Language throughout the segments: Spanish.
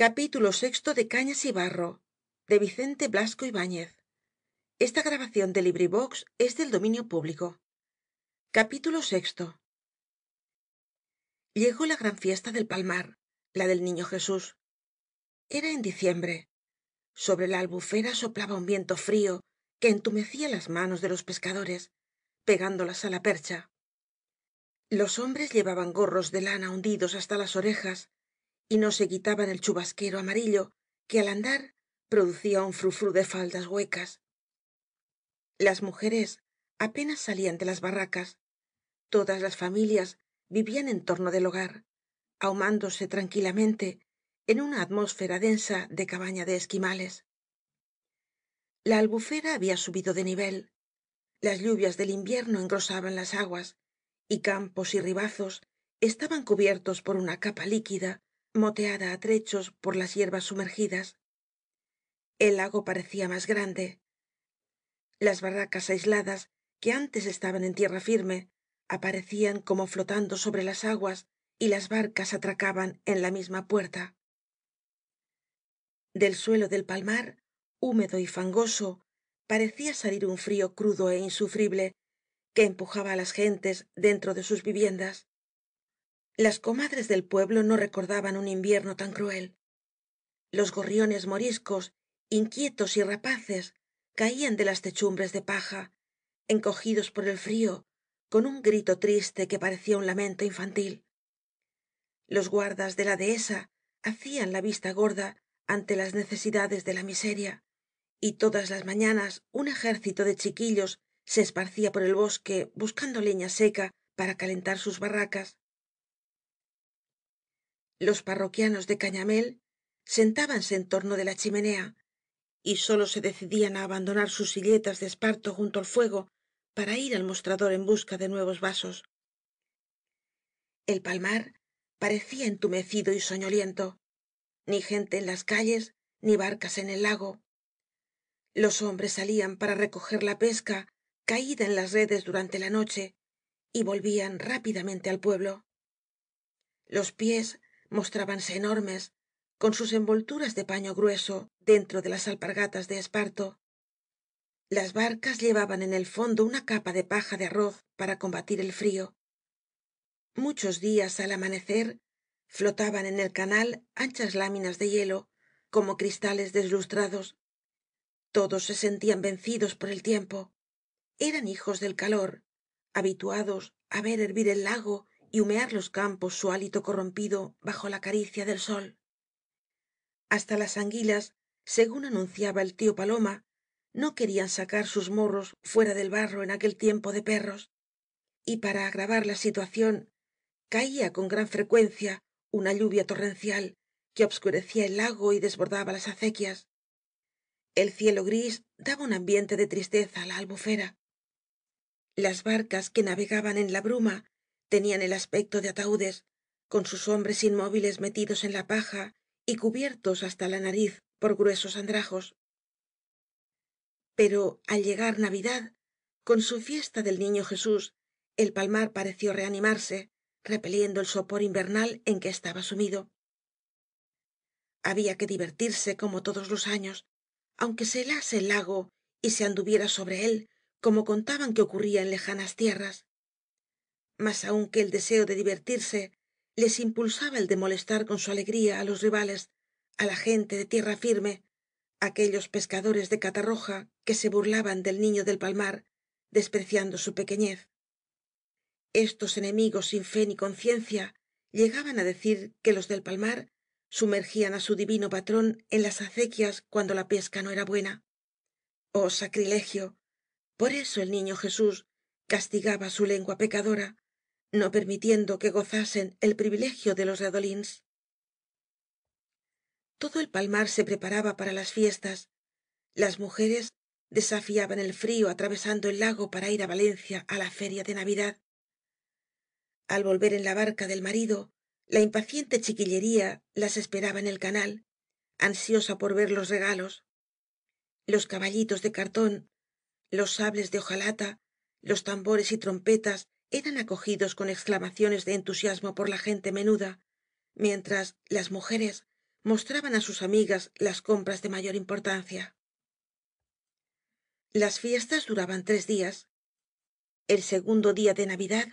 Capítulo sexto de Cañas y Barro, de Vicente Blasco Ibáñez. Es del dominio público. Capítulo sexto. Llegó la gran fiesta del Palmar, la del Niño Jesús. Era en diciembre. Sobre la albufera soplaba un viento frío que entumecía las manos de los pescadores, pegándolas a la percha. Los hombres llevaban gorros de lana hundidos hasta las orejas y no se quitaban el chubasquero amarillo que al andar producía un frufru de faldas huecas. Las mujeres apenas salían de las barracas. Todas las familias vivían en torno del hogar, ahumándose tranquilamente en una atmósfera densa de cabaña de esquimales. La albufera había subido de nivel. Las lluvias del invierno engrosaban las aguas y campos y ribazos estaban cubiertos por una capa líquida, moteada a trechos por las hierbas sumergidas. El lago parecía más grande. Las barracas aisladas, que antes estaban en tierra firme, aparecían como flotando sobre las aguas y las barcas atracaban en la misma puerta. Del suelo del palmar, húmedo y fangoso, parecía salir un frío crudo é insufrible que empujaba á las gentes dentro de sus viviendas. Las comadres del pueblo no recordaban un invierno tan cruel. Los gorriones moriscos, inquietos y rapaces, caían de las techumbres de paja, encogidos por el frío, con un grito triste que parecía un lamento infantil. Los guardas de la dehesa hacían la vista gorda ante las necesidades de la miseria, y todas las mañanas un ejército de chiquillos se esparcía por el bosque buscando leña seca para calentar sus barracas. Los parroquianos de Cañamél sentábanse en torno de la chimenea y sólo se decidían á abandonar sus silletas de esparto junto al fuego para ir al mostrador en busca de nuevos vasos. El palmar parecía entumecido y soñoliento. Ni gente en las calles, ni barcas en el lago. Los hombres salían para recoger la pesca caída en las redes durante la noche y volvían rápidamente al pueblo. Los pies mostrábanse enormes, con sus envolturas de paño grueso dentro de las alpargatas de esparto. Las barcas llevaban en el fondo una capa de paja de arroz para combatir el frío. Muchos días al amanecer flotaban en el canal anchas láminas de hielo como cristales deslustrados. Todos se sentían vencidos por el tiempo. Eran hijos del calor, habituados á ver hervir el lago y humear los campos su hálito corrompido bajo la caricia del sol. Hasta las anguilas, según anunciaba el tío Paloma, no querían sacar sus morros fuera del barro en aquel tiempo de perros, y para agravar la situación caía con gran frecuencia una lluvia torrencial que obscurecía el lago y desbordaba las acequias. El cielo gris daba un ambiente de tristeza á la albufera. Las barcas que navegaban en la bruma tenían el aspecto de ataúdes, con sus hombres inmóviles metidos en la paja y cubiertos hasta la nariz por gruesos andrajos. Pero al llegar Navidad, con su fiesta del Niño Jesús, el palmar pareció reanimarse, repeliendo el sopor invernal en que estaba sumido. Había que divertirse como todos los años, aunque se helase el lago y se anduviera sobre él, como contaban que ocurría en lejanas tierras. Mas aun que el deseo de divertirse les impulsaba el de molestar con su alegría á los rivales, á la gente de tierra firme, aquellos pescadores de Catarroja que se burlaban del niño del palmar, despreciando su pequeñez. Estos enemigos sin fe ni conciencia llegaban á decir que los del palmar sumergían á su divino patrón en las acequias cuando la pesca no era buena. Oh sacrilegio. Por eso el Niño Jesús castigaba su lengua pecadora, no permitiendo que gozasen el privilegio de los redolins. Todo el palmar se preparaba para las fiestas. Las mujeres desafiaban el frío atravesando el lago para ir á Valencia á la feria de Navidad. Al volver en la barca del marido, la impaciente chiquillería las esperaba en el canal, ansiosa por ver los regalos. Los caballitos de cartón, los sables de hojalata, los tambores y trompetas eran acogidos con exclamaciones de entusiasmo por la gente menuda, mientras las mujeres mostraban a sus amigas las compras de mayor importancia. Las fiestas duraban 3 días. El segundo día de Navidad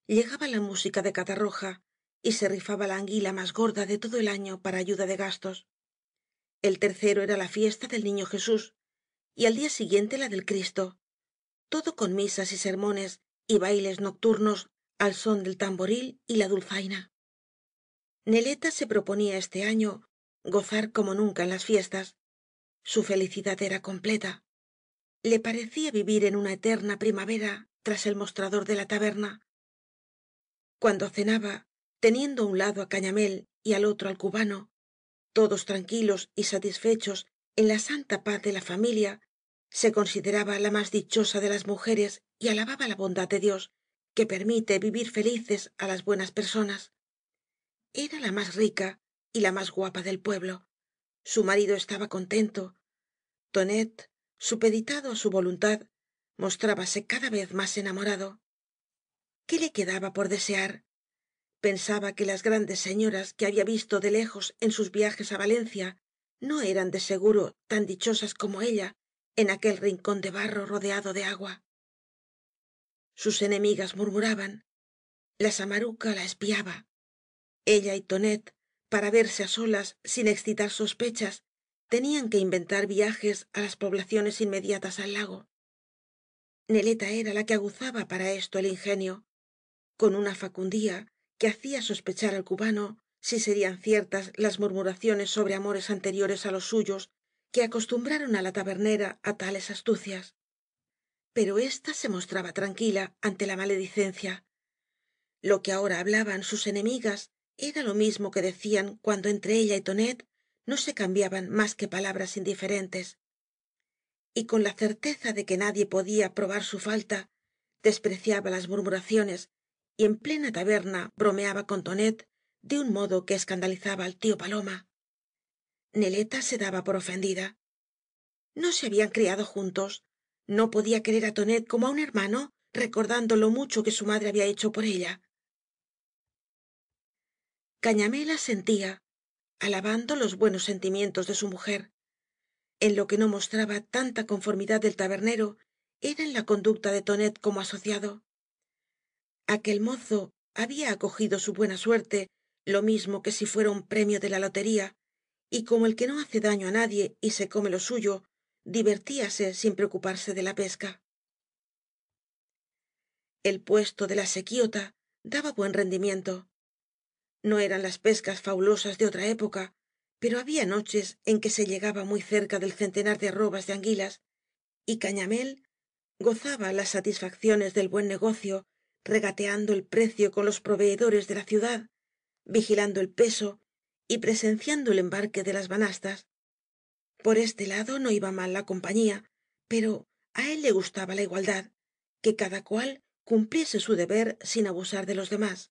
llegaba la música de Catarroja y se rifaba la anguila más gorda de todo el año para ayuda de gastos. El tercero era la fiesta del Niño Jesús y al día siguiente la del Cristo, todo con misas y sermones y bailes nocturnos al son del tamboril y la dulzaina. Neleta se proponía este año gozar como nunca en las fiestas. Su felicidad era completa. Le parecía vivir en una eterna primavera tras el mostrador de la taberna. Cuando cenaba, teniendo a un lado a Cañamél y al otro al cubano, todos tranquilos y satisfechos en la santa paz de la familia, se consideraba la más dichosa de las mujeres y alababa la bondad de Dios, que permite vivir felices a las buenas personas. Era la más rica y la más guapa del pueblo. Su marido estaba contento. Tonet, supeditado a su voluntad, mostrábase cada vez más enamorado. ¿Qué le quedaba por desear? Pensaba que las grandes señoras que había visto de lejos en sus viajes a Valencia no eran de seguro tan dichosas como ella en aquel rincón de barro rodeado de agua. Sus enemigas murmuraban. La samaruca la espiaba. Ella y Tonet, para verse a solas sin excitar sospechas, tenían que inventar viajes a las poblaciones inmediatas al lago. Neleta era la que aguzaba para esto el ingenio, con una facundía que hacía sospechar al cubano si serían ciertas las murmuraciones sobre amores anteriores a los suyos que acostumbraron a la tabernera a tales astucias. Pero ésta se mostraba tranquila ante la maledicencia. Lo que ahora hablaban sus enemigas era lo mismo que decían cuando entre ella y Tonet no se cambiaban más que palabras indiferentes. Y con la certeza de que nadie podía probar su falta, despreciaba las murmuraciones y en plena taberna bromeaba con Tonet de un modo que escandalizaba al tío Paloma. Neleta se daba por ofendida. No se habían criado juntos. No podía querer a Tonet como a un hermano, recordando lo mucho que su madre había hecho por ella. Cañamél asentía, alabando los buenos sentimientos de su mujer. En lo que no mostraba tanta conformidad del tabernero era en la conducta de Tonet como asociado. Aquel mozo había acogido su buena suerte lo mismo que si fuera un premio de la lotería, y como el que no hace daño a nadie y se come lo suyo, divertíase sin preocuparse de la pesca. El puesto de la sequidta daba buen rendimiento. No eran las pescas fabulosas de otra época, pero había noches en que se llegaba muy cerca del centenar de arrobas de anguilas, y Cañamél gozaba las satisfacciones del buen negocio, regateando el precio con los proveedores de la ciudad, vigilando el peso y presenciando el embarque de las banastas. Por este lado no iba mal la compañía, pero a él le gustaba la igualdad, que cada cual cumpliese su deber sin abusar de los demás.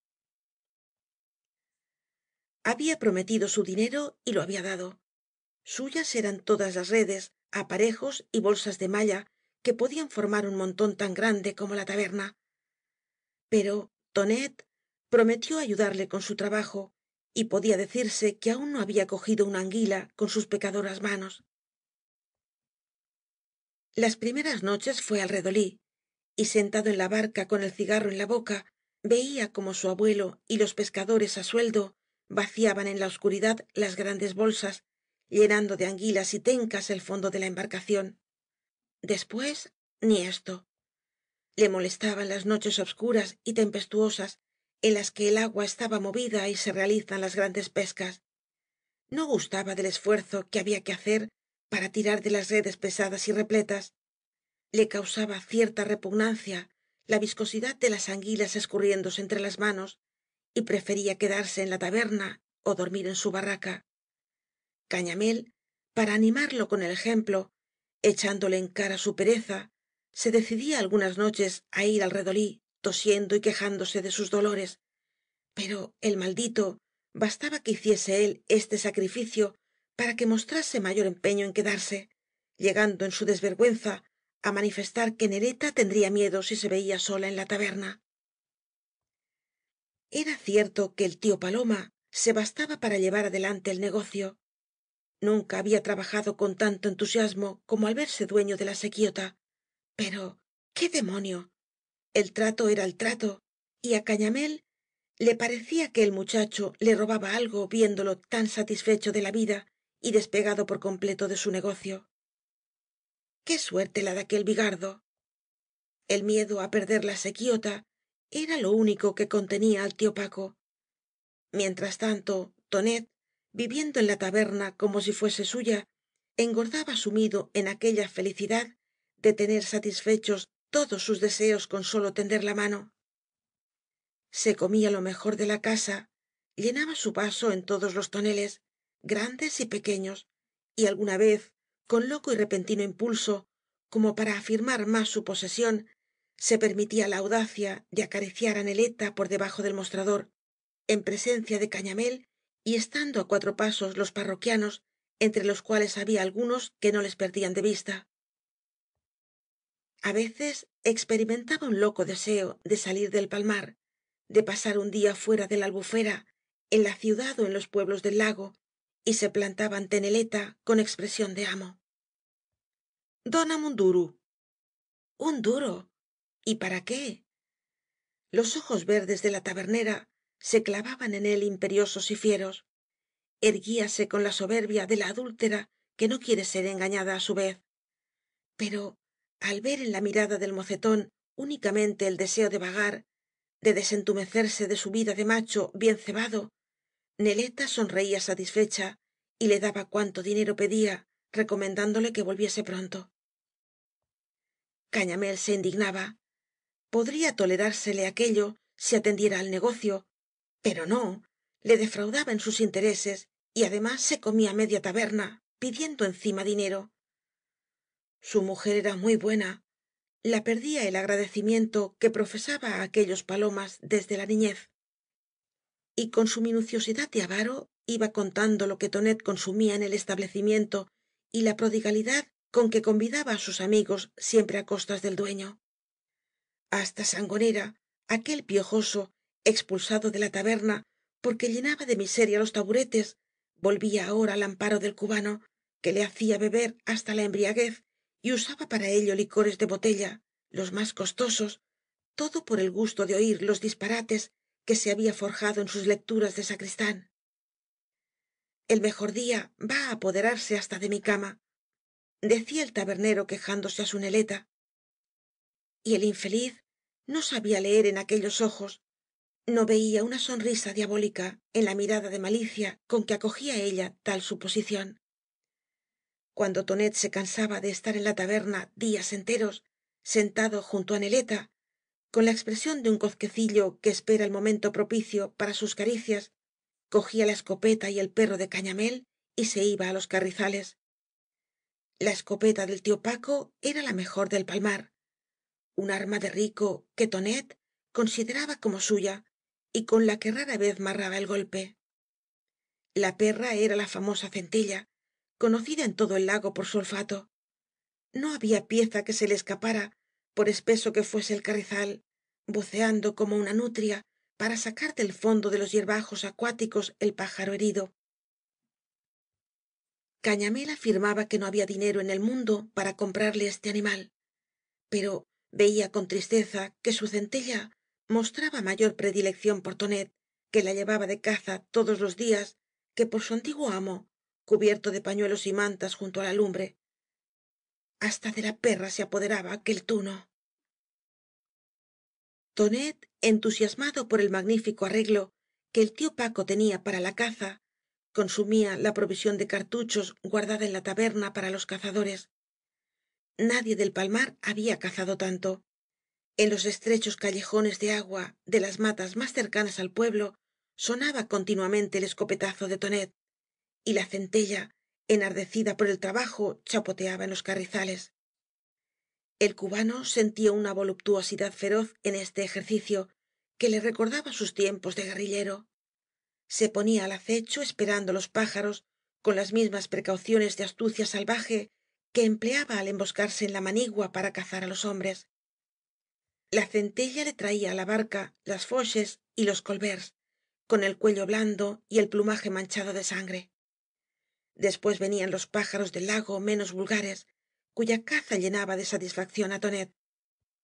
Había prometido su dinero y lo había dado. Suyas eran todas las redes, aparejos y bolsas de malla que podían formar un montón tan grande como la taberna. Pero Tonet prometió ayudarle con su trabajo, y podía decirse que aún no había cogido una anguila con sus pecadoras manos. Las primeras noches fué al redolí, y sentado en la barca con el cigarro en la boca, veía cómo su abuelo y los pescadores á sueldo vaciaban en la oscuridad las grandes bolsas, llenando de anguilas y tencas el fondo de la embarcación. Después, ni esto. Le molestaban las noches obscuras y tempestuosas en las que el agua estaba movida y se realizan las grandes pescas. No gustaba del esfuerzo que había que hacer para tirar de las redes pesadas y repletas. Le causaba cierta repugnancia la viscosidad de las anguilas escurriéndose entre las manos, y prefería quedarse en la taberna o dormir en su barraca. Cañamél, para animarlo con el ejemplo, echándole en cara su pereza, se decidía algunas noches á ir al redolí, tosiendo y quejándose de sus dolores. Pero el maldito bastaba que hiciese él este sacrificio para que mostrase mayor empeño en quedarse, llegando en su desvergüenza á manifestar que Neleta tendría miedo si se veía sola en la taberna. Era cierto que el tío Paloma se bastaba para llevar adelante el negocio, Nunca había trabajado con tanto entusiasmo como al verse dueño de la sequidta. Pero, ¡qué demonio! El trato era el trato, y a Cañamél le parecía que el muchacho le robaba algo viéndolo tan satisfecho de la vida y despegado por completo de su negocio. Qué suerte la de aquel bigardo. El miedo á perder la sequidta era lo único que contenía al tío Paco. Mientras tanto, tonet, viviendo en la taberna como si fuese suya, engordaba sumido en aquella felicidad de tener satisfechos todos sus deseos con sólo tender la mano. Se comía lo mejor de la casa, llenaba su vaso en todos los toneles, grandes y pequeños, y alguna vez, con loco y repentino impulso, como para afirmar más su posesión, se permitía la audacia de acariciar á Neleta por debajo del mostrador, en presencia de Cañamél y estando á 4 pasos los parroquianos, entre los cuales había algunos que no les perdían de vista. A veces experimentaba un loco deseo de salir del palmar, de pasar un día fuera de la albufera, en la ciudad o en los pueblos del lago, y se plantaba ante Neleta con expresión de amo. Dóname un duro. Un duro. ¿Y para qué? Los ojos verdes de la tabernera se clavaban en él imperiosos y fieros. Erguíase con la soberbia de la adúltera que no quiere ser engañada á su vez. Pero, al ver en la mirada del mocetón únicamente el deseo de vagar, de desentumecerse de su vida de macho bien cebado, Neleta sonreía satisfecha y le daba cuanto dinero pedía, recomendándole que volviese pronto. Cañamél se indignaba. Podría tolerársele aquello si atendiera al negocio, pero no, le defraudaba en sus intereses y además se comía media taberna, pidiendo encima dinero. Su mujer era muy buena. La perdía el agradecimiento que profesaba á aquellos palomas desde la niñez. Y con su minuciosidad de avaro iba contando lo que tonet consumía en el establecimiento y la prodigalidad con que convidaba á sus amigos siempre á costas del dueño. Hasta sangonera, aquel piojoso expulsado de la taberna porque llenaba de miseria los taburetes, volvía ahora al amparo del cubano que le hacía beber hasta la embriaguez y usaba para ello licores de botella, los más costosos, todo por el gusto de oir los disparates que se había forjado en sus lecturas de sacristán. El mejor día va á apoderarse hasta de mi cama, decía el tabernero quejándose á su Neleta. Y el infeliz no sabía leer en aquellos ojos, no veía una sonrisa diabólica en la mirada de malicia con que acogía ella tal suposición. Cuando tonet se cansaba de estar en la taberna días enteros, sentado junto á Neleta, con la expresión de un gozquecillo que espera el momento propicio para sus caricias, cogía la escopeta y el perro de cañamél y se iba á los carrizales. La escopeta del tío Paco era la mejor del palmar, un arma de rico que tonet consideraba como suya y con la que rara vez marraba el golpe. La perra era la famosa centella, conocida en todo el lago por su olfato. No había pieza que se le escapara, por espeso que fuese el carrizal, buceando como una nutria para sacar del fondo de los hierbajos acuáticos el pájaro herido. Cañamél afirmaba que no había dinero en el mundo para comprarle este animal, pero veía con tristeza que su centella mostraba mayor predilección por tonet, que la llevaba de caza todos los días, que por su antiguo amo, cubierto de pañuelos y mantas junto á la lumbre. Hasta de la perra se apoderaba aquel tuno. Tonet, entusiasmado por el magnífico arreglo que el tío Paco tenía para la caza, consumía la provisión de cartuchos guardada en la taberna para los cazadores. Nadie del palmar había cazado tanto. En los estrechos callejones de agua de las matas más cercanas al pueblo sonaba continuamente el escopetazo de tonet, y la centella, enardecida por el trabajo, chapoteaba en los carrizales. El cubano sentía una voluptuosidad feroz en este ejercicio que le recordaba sus tiempos de guerrillero. Se ponía al acecho esperando los pájaros con las mismas precauciones de astucia salvaje que empleaba al emboscarse en la manigua para cazar á los hombres. La centella le traía á la barca las foches y los collvérts, con el cuello blando y el plumaje manchado de sangre. Después venían los pájaros del lago menos vulgares, cuya caza llenaba de satisfacción á tonet,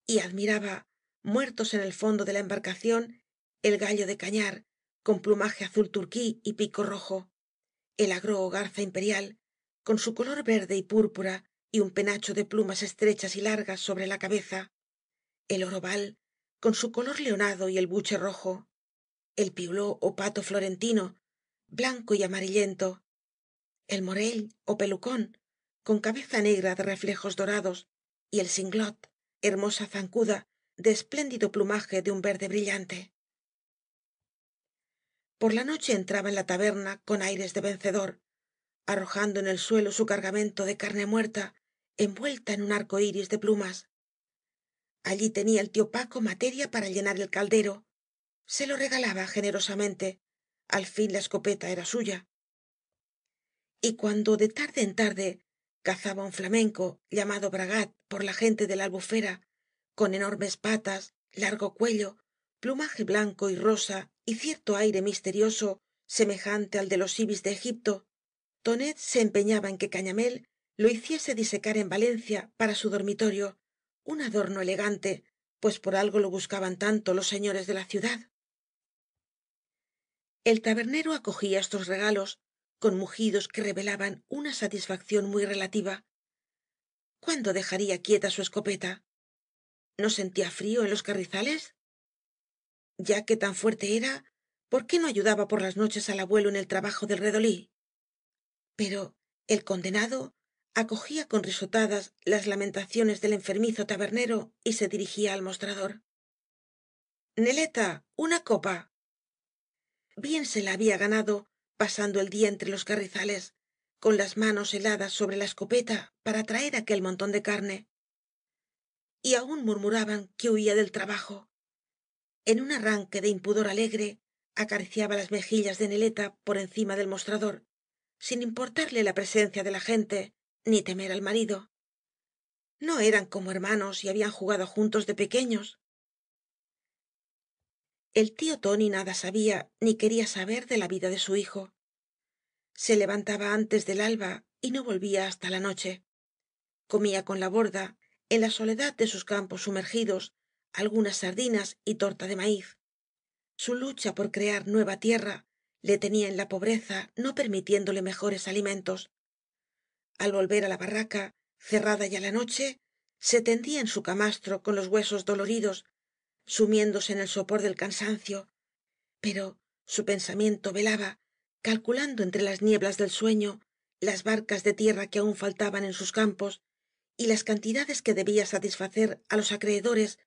y admiraba muertos en el fondo de la embarcación el gallo de cañar con plumaje azul turquí y pico rojo, el agro ó garza imperial con su color verde y púrpura y un penacho de plumas estrechas y largas sobre la cabeza, el oroval con su color leonado y el buche rojo, el piuló ó pato florentino blanco y amarillento, el morell ó pelucón con cabeza negra de reflejos dorados y el singlot hermosa zancuda de espléndido plumaje de un verde brillante. Por la noche entraba en la taberna con aires de vencedor, arrojando en el suelo su cargamento de carne muerta envuelta en un arco iris de plumas. Allí tenía el tío Paco materia para llenar el caldero, se lo regalaba generosamente, al fin la escopeta era suya. Y cuando de tarde en tarde cazaba un flamenco llamado bragat por la gente de la albufera, con enormes patas, largo cuello, plumaje blanco y rosa y cierto aire misterioso semejante al de los ibis de Egipto, tonet se empeñaba en que cañamél lo hiciese disecar en valencia para su dormitorio, un adorno elegante, pues por algo lo buscaban tanto los señores de la ciudad. El tabernero acogía estos regalos con mugidos que revelaban una satisfacción muy relativa. ¿Cuándo dejaría quieta su escopeta? ¿No sentía frío en los carrizales? Ya que tan fuerte era, ¿por qué no ayudaba por las noches al abuelo en el trabajo del redolí? Pero el condenado acogía con risotadas las lamentaciones del enfermizo tabernero y se dirigía al mostrador. Neleta, una copa. Bien se la había ganado pasando el día entre los carrizales, con las manos heladas sobre la escopeta para traer aquel montón de carne. Y aún murmuraban que huía del trabajo. En un arranque de impudor alegre, acariciaba las mejillas de Neleta por encima del mostrador, sin importarle la presencia de la gente, ni temer al marido. No eran como hermanos y habían jugado juntos de pequeños. El tío Tóni nada sabía ni quería saber de la vida de su hijo. Se levantaba antes del alba y no volvía hasta la noche. Comía con la borda, en la soledad de sus campos sumergidos, algunas sardinas y torta de maíz. Su lucha por crear nueva tierra le tenía en la pobreza, no permitiéndole mejores alimentos. Al volver á la barraca, cerrada ya la noche, se tendía en su camastro con los huesos doloridos, sumiéndose en el sopor del cansancio, pero su pensamiento velaba, calculando entre las nieblas del sueño las barcas de tierra que aún faltaban en sus campos y las cantidades que debía satisfacer á los acreedores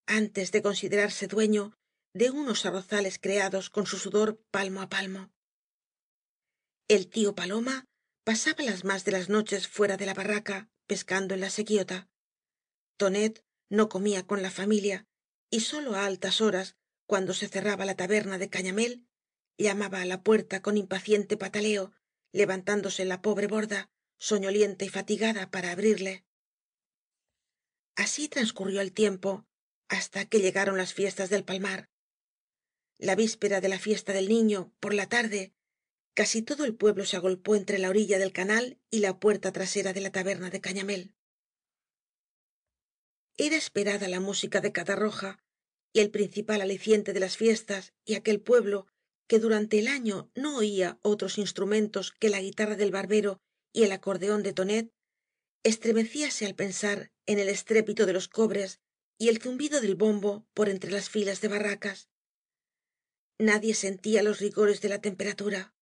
antes de considerarse dueño de unos arrozales creados con su sudor palmo á palmo. El tío paloma pasaba las más de las noches fuera de la barraca pescando en la sequiota. Tonet no comía con la familia y sólo á altas horas, cuando se cerraba la taberna de cañamél, llamaba á la puerta con impaciente pataleo, levantándose la pobre borda soñolienta y fatigada para abrirle. Así transcurrió el tiempo hasta que llegaron las fiestas del palmar. La víspera de la fiesta del niño, por la tarde, casi todo el pueblo se agolpó entre la orilla del canal y la puerta trasera de la taberna de cañamél. Era esperada la música de Catarroja y el principal aliciente de las fiestas, y aquel pueblo, que durante el año no oía otros instrumentos que la guitarra del barbero y el acordeón de tonet, estremecíase al pensar en el estrépito de los cobres y el zumbido del bombo por entre las filas de barracas. Nadie sentía los rigores de la temperatura.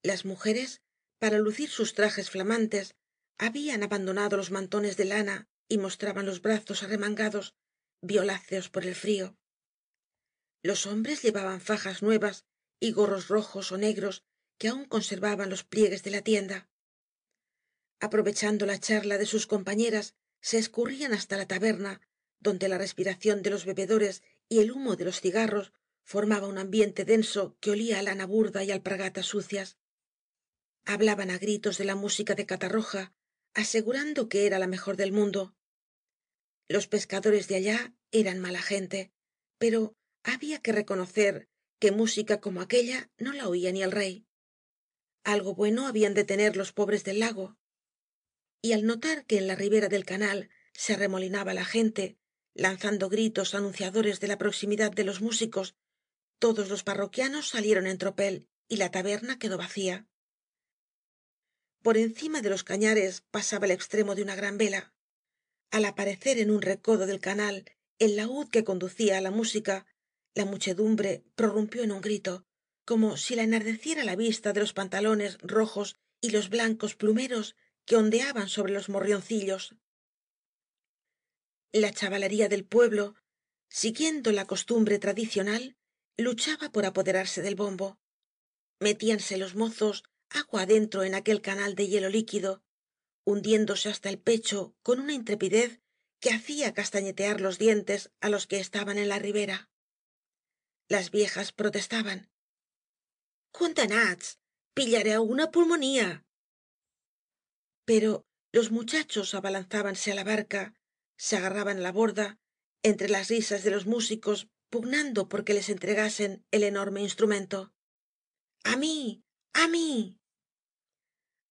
Las mujeres, para lucir sus trajes flamantes, habían abandonado los mantones de lana y mostraban los brazos arremangados, violáceos por el frío. Los hombres llevaban fajas nuevas y gorros rojos ó negros que aún conservaban los pliegues de la tienda. Aprovechando la charla de sus compañeras, se escurrían hasta la taberna, donde la respiración de los bebedores y el humo de los cigarros formaba un ambiente denso que olía á lana burda y alpargatas sucias. Hablaban á gritos de la música de Catarroja, asegurando que era la mejor del mundo. Los pescadores de allá eran mala gente, pero había que reconocer que música como aquella no la oía ni el rey. Algo bueno habían de tener los pobres del lago. Y al notar que en la ribera del canal se arremolinaba la gente, lanzando gritos anunciadores de la proximidad de los músicos, todos los parroquianos salieron en tropel y la taberna quedó vacía. Por encima de los cañares pasaba el extremo de una gran vela. Al aparecer en un recodo del canal el laúd que conducía á la música, la muchedumbre prorrumpió en un grito, como si la enardeciera la vista de los pantalones rojos y los blancos plumeros que ondeaban sobre los morrioncillos. La chavalería del pueblo, siguiendo la costumbre tradicional, luchaba por apoderarse del bombo. Metíanse los mozos agua adentro en aquel canal de hielo líquido, hundiéndose hasta el pecho con una intrepidez que hacía castañetear los dientes á los que estaban en la ribera. Las viejas protestaban: condenats, pillareu una pulmonía. Pero los muchachos abalanzábanse á la barca, se agarraban á la borda, entre las risas de los músicos pugnando porque les entregasen el enorme instrumento. ¡A mí! ¡A mí!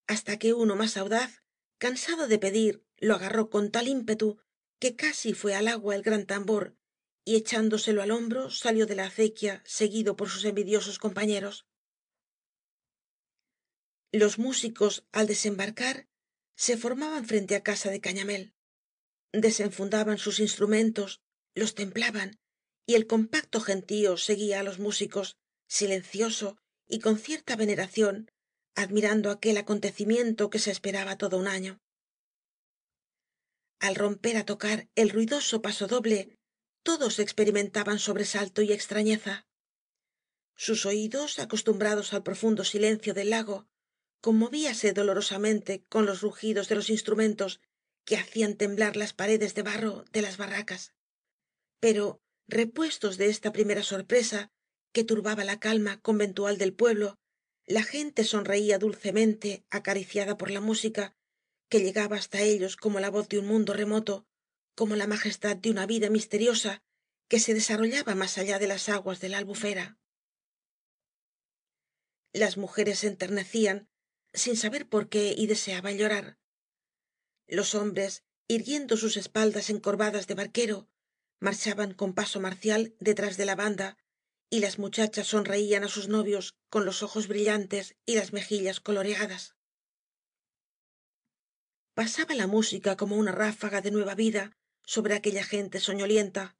Hasta que uno más audaz, cansado de pedir, lo agarró con tal ímpetu que casi fué al agua el gran tambor y echándoselo al hombro salió de la acequia seguido por sus envidiosos compañeros. Los músicos al desembarcar se formaban frente á casa de cañamél. Desenfundaban sus instrumentos, los templaban, y el compacto gentío seguía á los músicos, silencioso y con cierta veneración, admirando aquel acontecimiento que se esperaba todo un año. Al romper á tocar el ruidoso pasodoble, todos experimentaban sobresalto y extrañeza. Sus oídos, acostumbrados al profundo silencio del lago, conmovíase dolorosamente con los rugidos de los instrumentos que hacían temblar las paredes de barro de las barracas. Pero, repuestos de esta primera sorpresa que turbaba la calma conventual del pueblo, la gente sonreía dulcemente acariciada por la música que llegaba hasta ellos como la voz de un mundo remoto, como la majestad de una vida misteriosa que se desarrollaba más allá de las aguas de la albufera. Las mujeres se enternecían sin saber por qué y deseaban llorar. Los hombres, irguiendo sus espaldas encorvadas de barquero, marchaban con paso marcial detrás de la banda, y las muchachas sonreían á sus novios con los ojos brillantes y las mejillas coloreadas. Pasaba la música como una ráfaga de nueva vida sobre aquella gente soñolienta,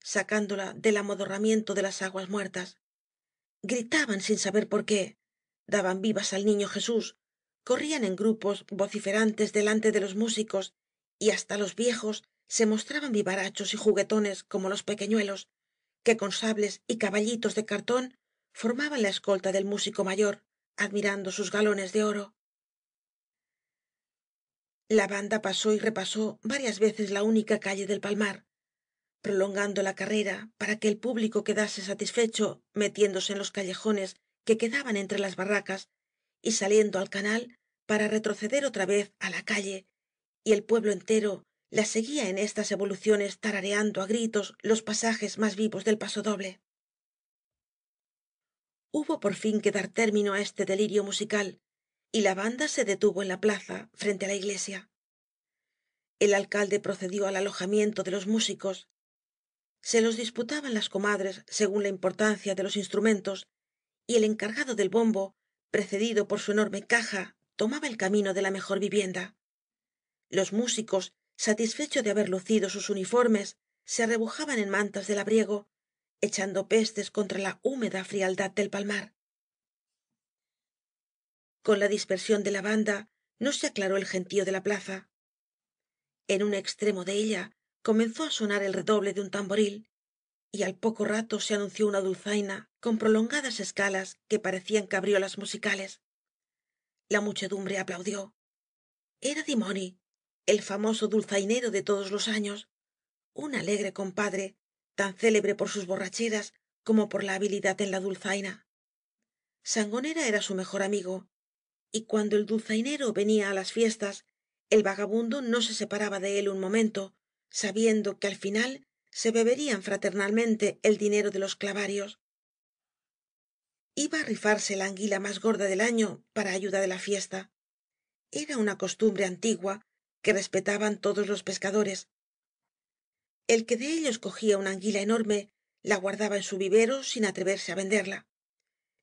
sacándola del amodorramiento de las aguas muertas. Gritaban sin saber por qué, daban vivas al niño Jesús, corrían en grupos vociferantes delante de los músicos, y hasta los viejos se mostraban vivarachos y juguetones como los pequeñuelos, que con sables y caballitos de cartón formaban la escolta del músico mayor, admirando sus galones de oro. La banda pasó y repasó varias veces la única calle del palmar, prolongando la carrera para que el público quedase satisfecho metiéndose en los callejones que quedaban entre las barracas y saliendo al canal para retroceder otra vez á la calle, y el pueblo entero la seguía en estas evoluciones tarareando á gritos los pasajes más vivos del pasodoble. Hubo por fin que dar término á este delirio musical, y la banda se detuvo en la plaza frente á la iglesia. El alcalde procedió al alojamiento de los músicos. Se los disputaban las comadres según la importancia de los instrumentos, y el encargado del bombo, precedido por su enorme caja, tomaba el camino de la mejor vivienda. Los músicos, satisfechos de haber lucido sus uniformes, se arrebujaban en mantas de labriego, echando pestes contra la húmeda frialdad del palmar. Con la dispersión de la banda no se aclaró el gentío de la plaza. En un extremo de ella comenzó á sonar el redoble de un tamboril, y al poco rato se anunció una dulzaina con prolongadas escalas que parecían cabriolas musicales. La muchedumbre aplaudió. Era dimoni, el famoso dulzainero de todos los años, un alegre compadre, tan célebre por sus borracheras como por la habilidad en la dulzaina. Sangonera era su mejor amigo, y cuando el dulzainero venía á las fiestas, el vagabundo no se separaba de él un momento, sabiendo que al final se beberían fraternalmente el dinero de los clavarios. iba á rifarse la anguila más gorda del año para ayuda de la fiesta. Era una costumbre antigua que respetaban todos los pescadores. El que de ellos cogía una anguila enorme la guardaba en su vivero sin atreverse á venderla.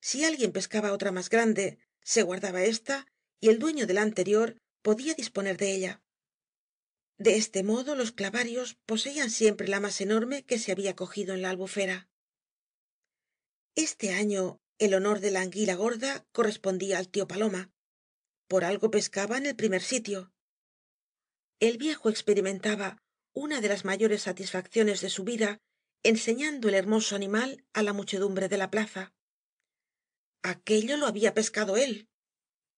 Si alguien pescaba otra más grande, se guardaba ésta y el dueño de la anterior podía disponer de ella. De este modo los clavarios poseían siempre la más enorme que se había cogido en la albufera. Este año el honor de la anguila gorda correspondía al tío Paloma. Por algo pescaba en el primer sitio. El viejo experimentaba una de las mayores satisfacciones de su vida enseñando el hermoso animal á la muchedumbre de la plaza. Aquello lo había pescado él,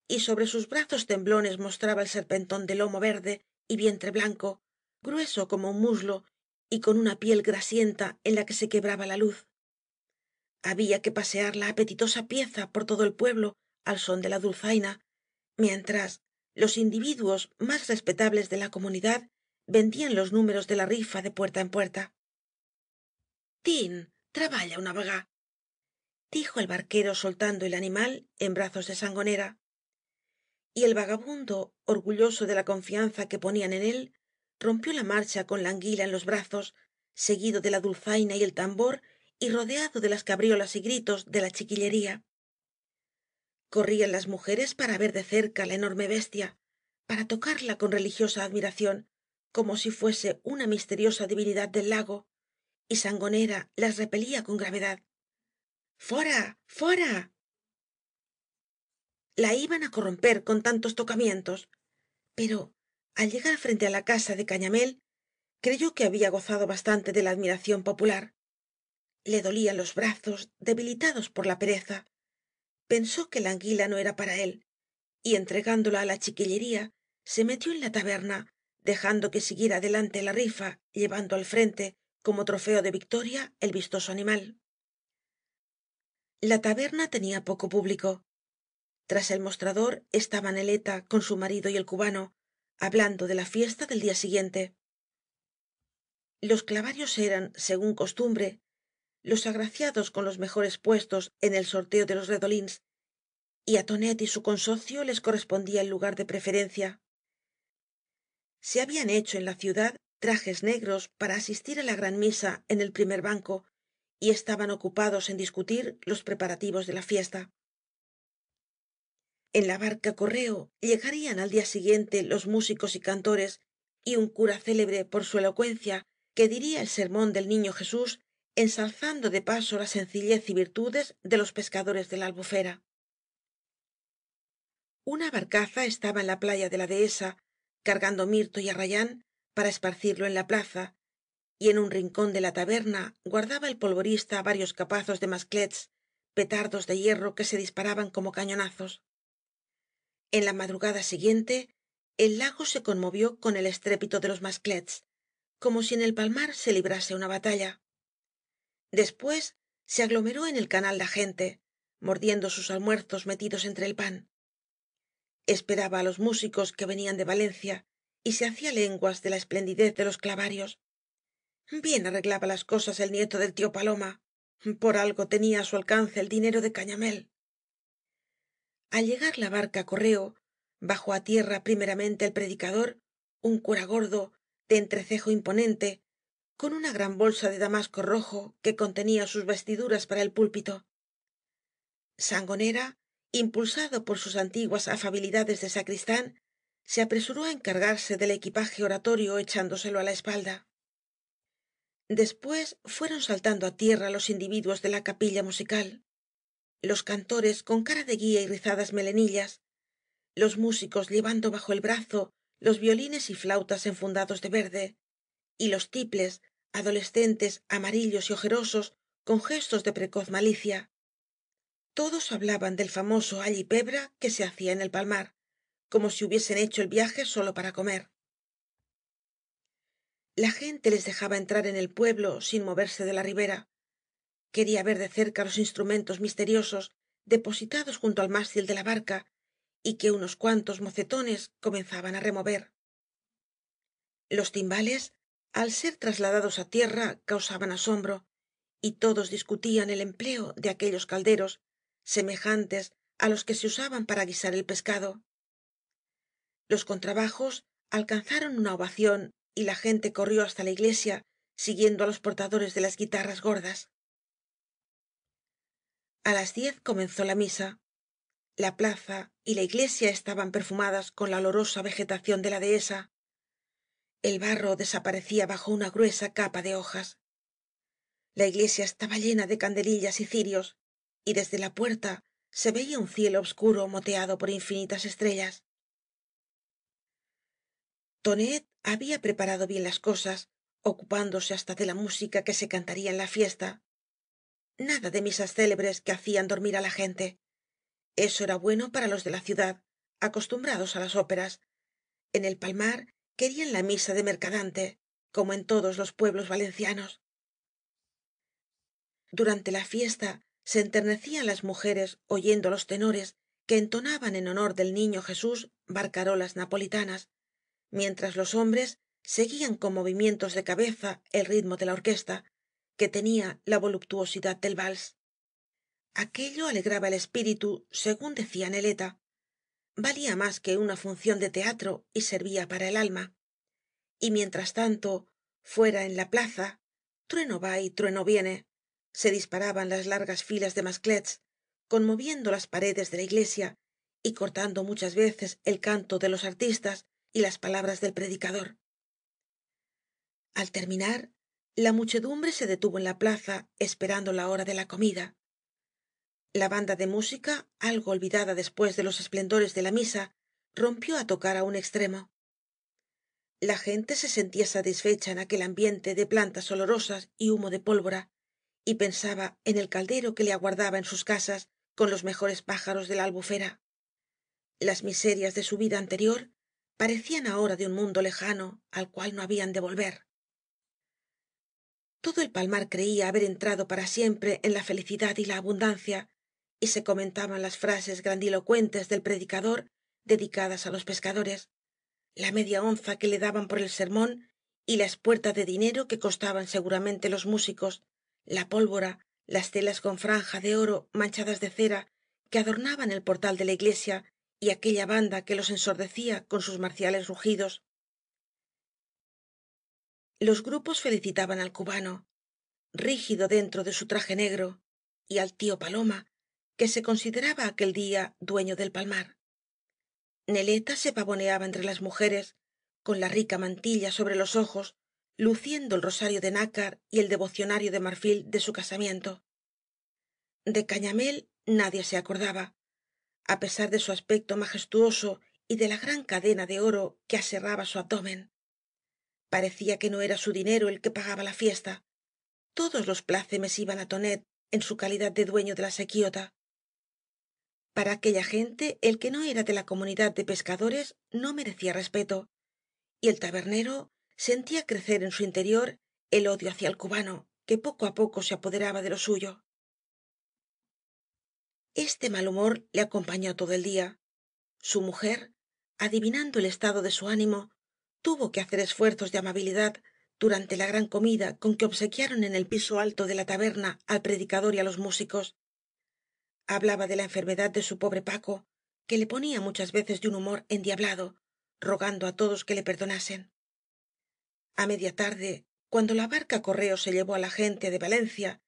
y sobre sus brazos temblones mostraba el serpentón de lomo verde y vientre blanco, grueso como un muslo y con una piel grasienta en la que se quebraba la luz. Había que pasear la apetitosa pieza por todo el pueblo al son de la dulzaina, mientras los individuos más respetables de la comunidad vendían los números de la rifa de puerta en puerta. tin traballa una vegá, dijo el barquero soltando el animal en brazos de sangonera. Y el vagabundo, orgulloso de la confianza que ponían en él, rompió la marcha con la anguila en los brazos, seguido de la dulzaina y el tambor y rodeado de las cabriolas y gritos de la chiquillería. Corrían las mujeres para ver de cerca la enorme bestia, para tocarla con religiosa admiración, como si fuese una misteriosa divinidad del lago, y sangonera las repelía con gravedad. fora fora la iban á corromper con tantos tocamientos, pero al llegar frente á la casa de cañamél creyó que había gozado bastante de la admiración popular. Le dolían los brazos debilitados por la pereza. Pensó que la anguila no era para él y entregándola á la chiquillería se metió en la taberna dejando que siguiera adelante la rifa llevando al frente como trofeo de victoria el vistoso animal. La taberna tenía poco público. Tras el mostrador estaba neleta con su marido y el cubano hablando de la fiesta del día siguiente. Los clavarios eran según costumbre los agraciados con los mejores puestos en el sorteo de los redolíns y á tonet y su consocio les correspondía el lugar de preferencia. Se habían hecho en la ciudad trajes negros para asistir á la gran misa en el primer banco y estaban ocupados en discutir los preparativos de la fiesta. En la barca correo llegarían al día siguiente los músicos y cantores y un cura célebre por su elocuencia que diría el sermón del niño jesús ensalzando de paso la sencillez y virtudes de los pescadores de la albufera. Una barcaza estaba en la playa de la dehesa cargando mirto y arrayán para esparcirlo en la plaza y en un rincón de la taberna guardaba el polvorista varios capazos de masclets petardos de hierro que se disparaban como cañonazos. En la madrugada siguiente el lago se conmovió con el estrépito de los masclets como si en el palmar se librase una batalla. Después se aglomeró en el canal la gente mordiendo sus almuerzos metidos entre el pan. Esperaba á los músicos que venían de valencia y se hacía lenguas de la esplendidez de los clavarios. Bien arreglaba las cosas el nieto del tío paloma. Por algo tenía á su alcance el dinero de cañamél. Al llegar la barca correo bajó á tierra primeramente el predicador un cura gordo de entrecejo imponente con una gran bolsa de damasco rojo que contenía sus vestiduras para el púlpito. sangonera impulsado por sus antiguas afabilidades de sacristán se apresuró á encargarse del equipaje oratorio echándoselo á la espalda. Después fueron saltando á tierra los individuos de la capilla musical los cantores con cara de guía y rizadas melenillas los músicos llevando bajo el brazo los violines y flautas enfundados de verde y los tiples adolescentes amarillos y ojerosos con gestos de precoz malicia. Todos hablaban del famoso all y pebra que se hacía en el palmar como si hubiesen hecho el viaje sólo para comer. La gente les dejaba entrar en el pueblo sin moverse de la ribera. Quería ver de cerca los instrumentos misteriosos depositados junto al mástil de la barca y que unos cuantos mocetones comenzaban á remover. Los timbales al ser trasladados á tierra causaban asombro y todos discutían el empleo de aquellos calderos semejantes á los que se usaban para guisar el pescado. Los contrabajos alcanzaron una ovación y la gente corrió hasta la iglesia siguiendo á los portadores de las guitarras gordas. A las 10 comenzó la misa. La plaza y la iglesia estaban perfumadas con la olorosa vegetación de la dehesa. El barro desaparecía bajo una gruesa capa de hojas. La iglesia estaba llena de candelillas y cirios, y desde la puerta se veía un cielo obscuro moteado por infinitas estrellas. Tonet había preparado bien las cosas, ocupándose hasta de la música que se cantaría en la fiesta. Nada de misas célebres que hacían dormir á la gente. Eso era bueno para los de la ciudad, acostumbrados á las óperas. En el Palmar querían la misa de mercadante, como en todos los pueblos valencianos. Durante la fiesta se enternecían las mujeres oyendo á los tenores que entonaban en honor del niño Jesús barcarolas napolitanas, mientras los hombres seguían con movimientos de cabeza el ritmo de la orquesta, que tenía la voluptuosidad del vals. Aquello alegraba el espíritu, según decía Neleta. Valía más que una función de teatro y servía para el alma. Y mientras tanto, fuera en la plaza, trueno va y trueno viene, se disparaban las largas filas de masclets, conmoviendo las paredes de la iglesia y cortando muchas veces el canto de los artistas y las palabras del predicador. Al terminar, la muchedumbre se detuvo en la plaza esperando la hora de la comida. La banda de música, algo olvidada después de los esplendores de la misa, rompió á tocar á un extremo. La gente se sentía satisfecha en aquel ambiente de plantas olorosas y humo de pólvora, y pensaba en el caldero que le aguardaba en sus casas con los mejores pájaros de la albufera. Las miserias de su vida anterior parecían ahora de un mundo lejano al cual no habían de volver. Todo el Palmar creía haber entrado para siempre en la felicidad y la abundancia, y se comentaban las frases grandilocuentes del predicador dedicadas á los pescadores, la media onza que le daban por el sermón y la espuerta de dinero que costaban seguramente los músicos, la pólvora, las telas con franja de oro manchadas de cera que adornaban el portal de la iglesia y aquella banda que los ensordecía con sus marciales rugidos. Los grupos felicitaban al cubano, rígido dentro de su traje negro, y al tío Paloma, que se consideraba aquel día dueño del Palmar. Neleta se pavoneaba entre las mujeres, con la rica mantilla sobre los ojos, luciendo el rosario de nácar y el devocionario de marfil de su casamiento. De Cañamél nadie se acordaba, á pesar de su aspecto majestuoso y de la gran cadena de oro que aserraba su abdomen. Parecía que no era su dinero el que pagaba la fiesta. Todos los plácemes iban á Tonet en su calidad de dueño de la sequióta. Para aquella gente el que no era de la comunidad de pescadores no merecía respeto, y el tabernero sentía crecer en su interior el odio hacia el cubano, que poco á poco se apoderaba de lo suyo. Este mal humor le acompañó todo el día. Su mujer, adivinando el estado de su ánimo, tuvo que hacer esfuerzos de amabilidad durante la gran comida con que obsequiaron en el piso alto de la taberna al predicador y á los músicos. Hablaba de la enfermedad de su pobre Paco, que le ponía muchas veces de un humor endiablado, rogando á todos que le perdonasen. A media tarde, cuando la barca correo se llevó á la gente de Valencia,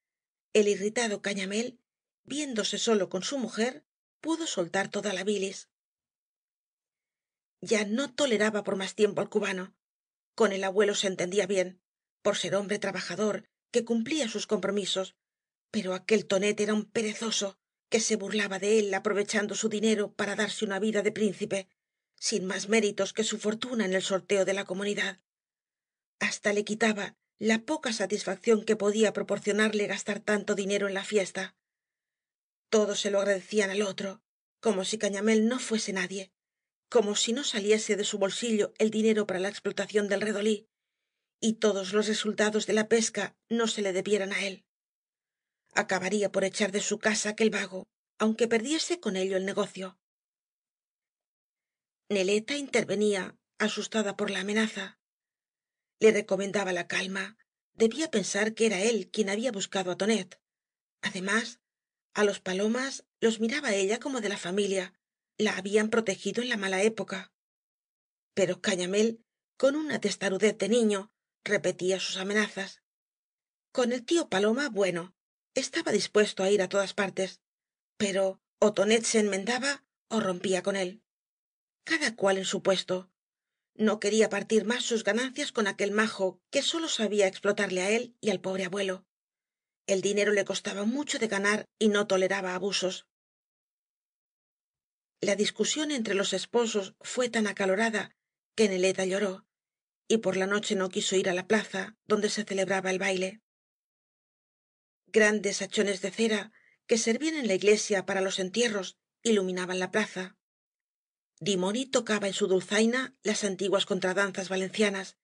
el irritado Cañamél, viéndose solo con su mujer, pudo soltar toda la bilis. Ya no toleraba por más tiempo al cubano. Con el abuelo se entendía bien, por ser hombre trabajador, que cumplía sus compromisos, pero aquel Tonet era un perezoso, que se burlaba de él aprovechando su dinero para darse una vida de príncipe, sin más méritos que su fortuna en el sorteo de la comunidad. Hasta le quitaba la poca satisfacción que podía proporcionarle gastar tanto dinero en la fiesta. Todos se lo agradecían al otro, como si Cañamél no fuese nadie, como si no saliese de su bolsillo el dinero para la explotación del redolí, y todos los resultados de la pesca no se le debieran á él. Acabaría por echar de su casa aquel vago, aunque perdiese con ello el negocio. Neleta intervenía, asustada por la amenaza. Le recomendaba la calma. Debía pensar que era él quien había buscado á Tonet. Además, á los palomas los miraba ella como de la familia, la habían protegido en la mala época. Pero Cañamél, con una testarudez de niño, repetía sus amenazas. Con el tío Paloma, bueno, estaba dispuesto á ir á todas partes, pero ó tonet se enmendaba ó rompía con él. Cada cual en su puesto. No quería partir más sus ganancias con aquel majo que sólo sabía explotarle á él y al pobre abuelo. El dinero le costaba mucho de ganar y no toleraba abusos. La discusión entre los esposos fué tan acalorada que neleta lloró, y por la noche no quiso ir á la plaza donde se celebraba el baile. Grandes hachones de cera que servían en la iglesia para los entierros iluminaban la plaza. Dimoni tocaba en su dulzaina las antiguas contradanzas valencianas,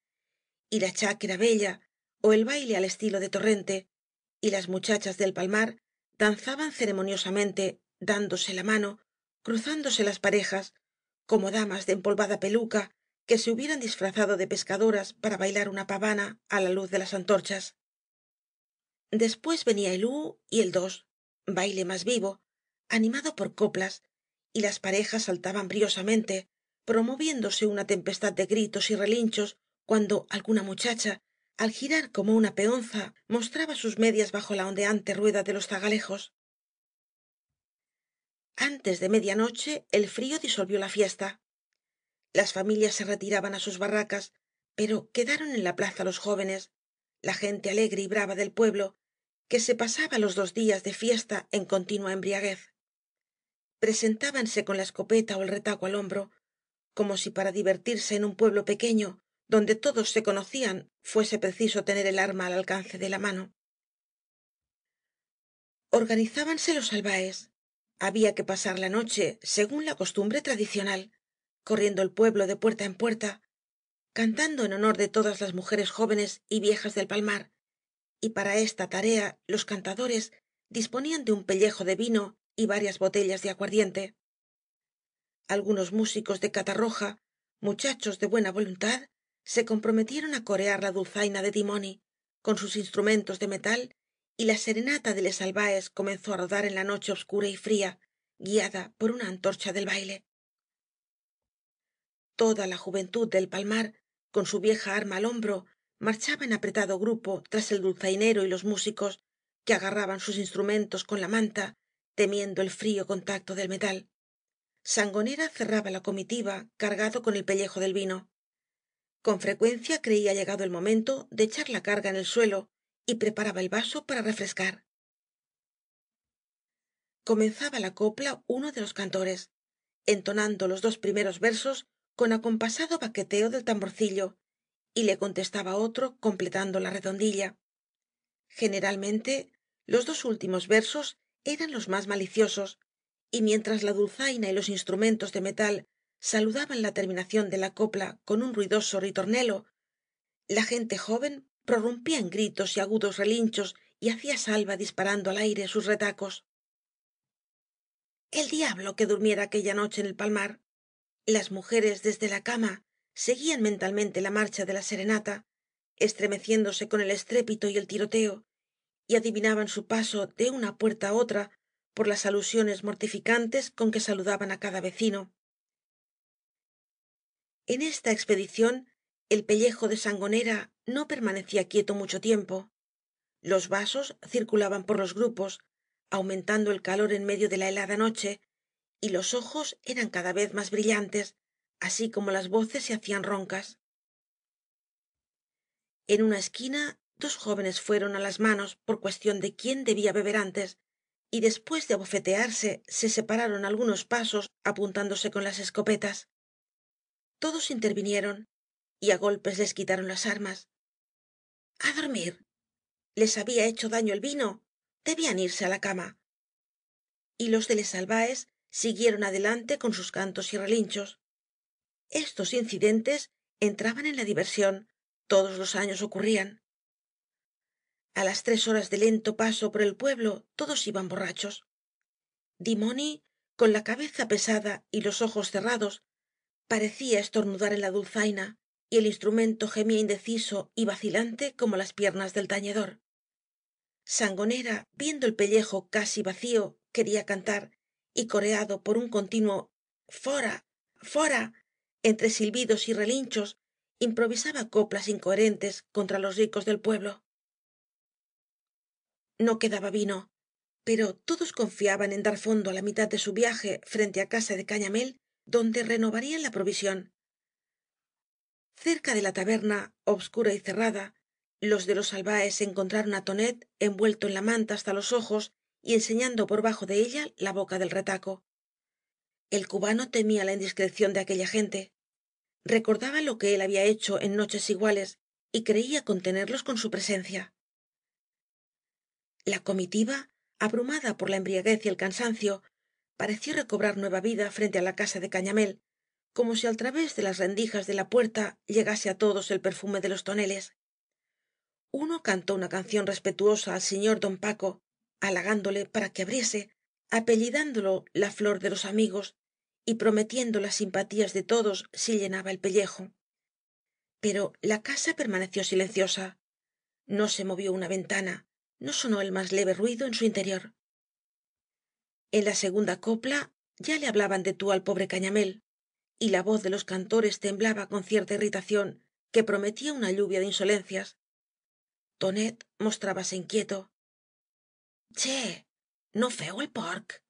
y la cháquera bella ó el baile al estilo de torrente, y las muchachas del palmar danzaban ceremoniosamente dándose la mano, cruzándose las parejas, como damas de empolvada peluca que se hubieran disfrazado de pescadoras para bailar una pavana á la luz de las antorchas. Después venía el y el dos, baile más vivo, animado por coplas, y las parejas saltaban briosamente, promoviéndose una tempestad de gritos y relinchos cuando alguna muchacha, al girar como una peonza, mostraba sus medias bajo la ondeante rueda de los zagalejos. Antes de media noche el frío disolvió la fiesta. Las familias se retiraban á sus barracas, pero quedaron en la plaza los jóvenes, la gente alegre y brava del pueblo, que se pasaba los 2 días de fiesta en continua embriaguez. Presentábanse con la escopeta ó el retaco al hombro, como si para divertirse en un pueblo pequeño donde todos se conocían fuese preciso tener el arma al alcance de la mano. Organizábanse los albaes. Había que pasar la noche según la costumbre tradicional, corriendo el pueblo de puerta en puerta, cantando en honor de todas las mujeres jóvenes y viejas del palmar, y para esta tarea los cantadores disponían de un pellejo de vino y varias botellas de aguardiente. Algunos músicos de catarroja, muchachos de buena voluntad, se comprometieron á corear la dulzaina de dimoni con sus instrumentos de metal, y la serenata de les albaes comenzó á rodar en la noche obscura y fría, guiada por una antorcha del baile. Toda la juventud del palmar, con su vieja arma al hombro, marchaba en apretado grupo tras el dulzainero y los músicos, que agarraban sus instrumentos con la manta, temiendo el frío contacto del metal. Sangonera cerraba la comitiva cargado con el pellejo del vino. Con frecuencia creía llegado el momento de echar la carga en el suelo y preparaba el vaso para refrescar. Comenzaba la copla uno de los cantores, entonando los 2 primeros versos con acompasado baqueteo del tamborcillo, y le contestaba otro completando la redondilla. Generalmente los 2 últimos versos eran los más maliciosos, y mientras la dulzaina y los instrumentos de metal saludaban la terminación de la copla con un ruidoso ritornelo, la gente joven prorrumpía en gritos y agudos relinchos y hacía salva disparando al aire sus retacos. El diablo que durmiera aquella noche en el palmar. Las mujeres desde la cama seguían mentalmente la marcha de la serenata, estremeciéndose con el estrépito y el tiroteo, y adivinaban su paso de una puerta á otra por las alusiones mortificantes con que saludaban á cada vecino. En esta expedición el pellejo de sangonera no permanecía quieto mucho tiempo. Los vasos circulaban por los grupos, aumentando el calor en medio de la helada noche, y los ojos eran cada vez más brillantes, así como las voces se hacían roncas. En una esquina 2 jóvenes fueron á las manos por cuestión de quién debía beber antes, y después de abofetearse se separaron algunos pasos apuntándose con las escopetas. Todos intervinieron y á golpes les quitaron las armas. A dormir. Les había hecho daño el vino. Debían irse á la cama. Y los de les albaes siguieron adelante con sus cantos y relinchos. Estos incidentes entraban en la diversión, todos los años ocurrían. A las 3 horas de lento paso por el pueblo todos iban borrachos. Dimoni, con la cabeza pesada y los ojos cerrados, parecía estornudar en la dulzaina, y el instrumento gemía indeciso y vacilante como las piernas del tañedor. Sangonera, viendo el pellejo casi vacío, quería cantar, y coreado por un continuo fora, fora, entre silbidos y relinchos, improvisaba coplas incoherentes contra los ricos del pueblo. No quedaba vino, pero todos confiaban en dar fondo á la mitad de su viaje frente á casa de cañamél, donde renovarían la provisión. Cerca de la taberna, obscura y cerrada, los de los albaes encontraron á tonet envuelto en la manta hasta los ojos y enseñando por bajo de ella la boca del retaco. El cubano temía la indiscreción de aquella gente. Recordaba lo que él había hecho en noches iguales y creía contenerlos con su presencia. La comitiva, abrumada por la embriaguez y el cansancio, pareció recobrar nueva vida frente á la casa de cañamél, como si al través de las rendijas de la puerta llegase á todos el perfume de los toneles. Uno cantó una canción respetuosa al señor don paco, halagándole para que abriese, apellidándolo la flor de los amigos y prometiendo las simpatías de todos si llenaba el pellejo. Pero la casa permaneció silenciosa. No se movió una ventana, no sonó el más leve ruido en su interior. En la segunda copla ya le hablaban de tú al pobre cañamél, y la voz de los cantores temblaba con cierta irritación que prometía una lluvia de insolencias. Tonet mostrábase inquieto. Che, no feu el porc,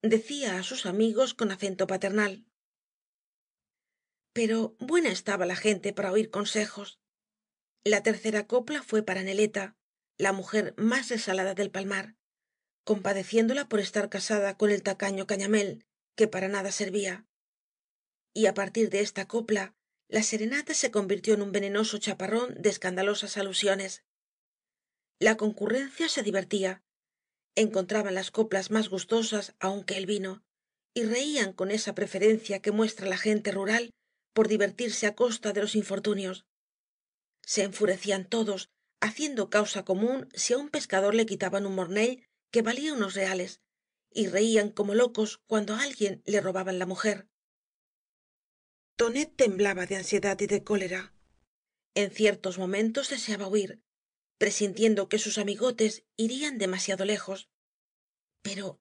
decía á sus amigos con acento paternal. Pero buena estaba la gente para oír consejos. La tercera copla fué para neleta, la mujer más resalada del palmar, compadeciéndola por estar casada con el tacaño cañamél, que para nada servía. Y á partir de esta copla, la serenata se convirtió en un venenoso chaparrón de escandalosas alusiones. La concurrencia se divertía, encontraban las coplas más gustosas aún que el vino, y reían con esa preferencia que muestra la gente rural por divertirse á costa de los infortunios. Se enfurecían todos, haciendo causa común si á un pescador le quitaban un mornell que valía unos reales, y reían como locos cuando á alguien le robaban la mujer. Tonet temblaba de ansiedad y de cólera. En ciertos momentos deseaba huir, presintiendo que sus amigotes irían demasiado lejos. Pero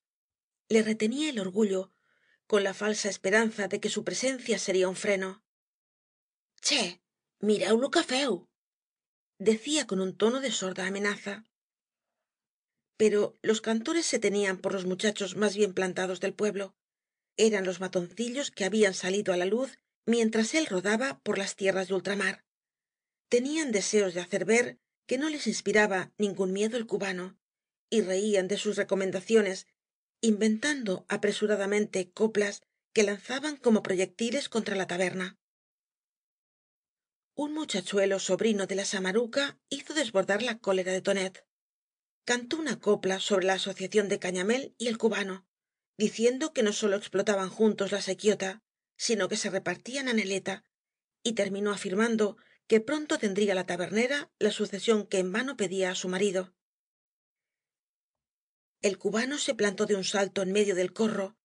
le retenía el orgullo, con la falsa esperanza de que su presencia sería un freno. Che, mireu lo que feu, decía con un tono de sorda amenaza. Pero los cantores se tenían por los muchachos más bien plantados del pueblo. Eran los matoncillos que habían salido á la luz mientras él rodaba por las tierras de ultramar. Tenían deseos de hacer ver que no les inspiraba ningún miedo el cubano, y reían de sus recomendaciones, inventando apresuradamente coplas que lanzaban como proyectiles contra la taberna. Un muchachuelo sobrino de la samaruca hizo desbordar la cólera de tonet. Cantó una copla sobre la asociación de cañamél y el cubano, diciendo que no sólo explotaban juntos la sequiota, sino que se repartían á neleta, y terminó afirmando que pronto tendría la tabernera la sucesión que en vano pedía á su marido. El cubano se plantó de un salto en medio del corro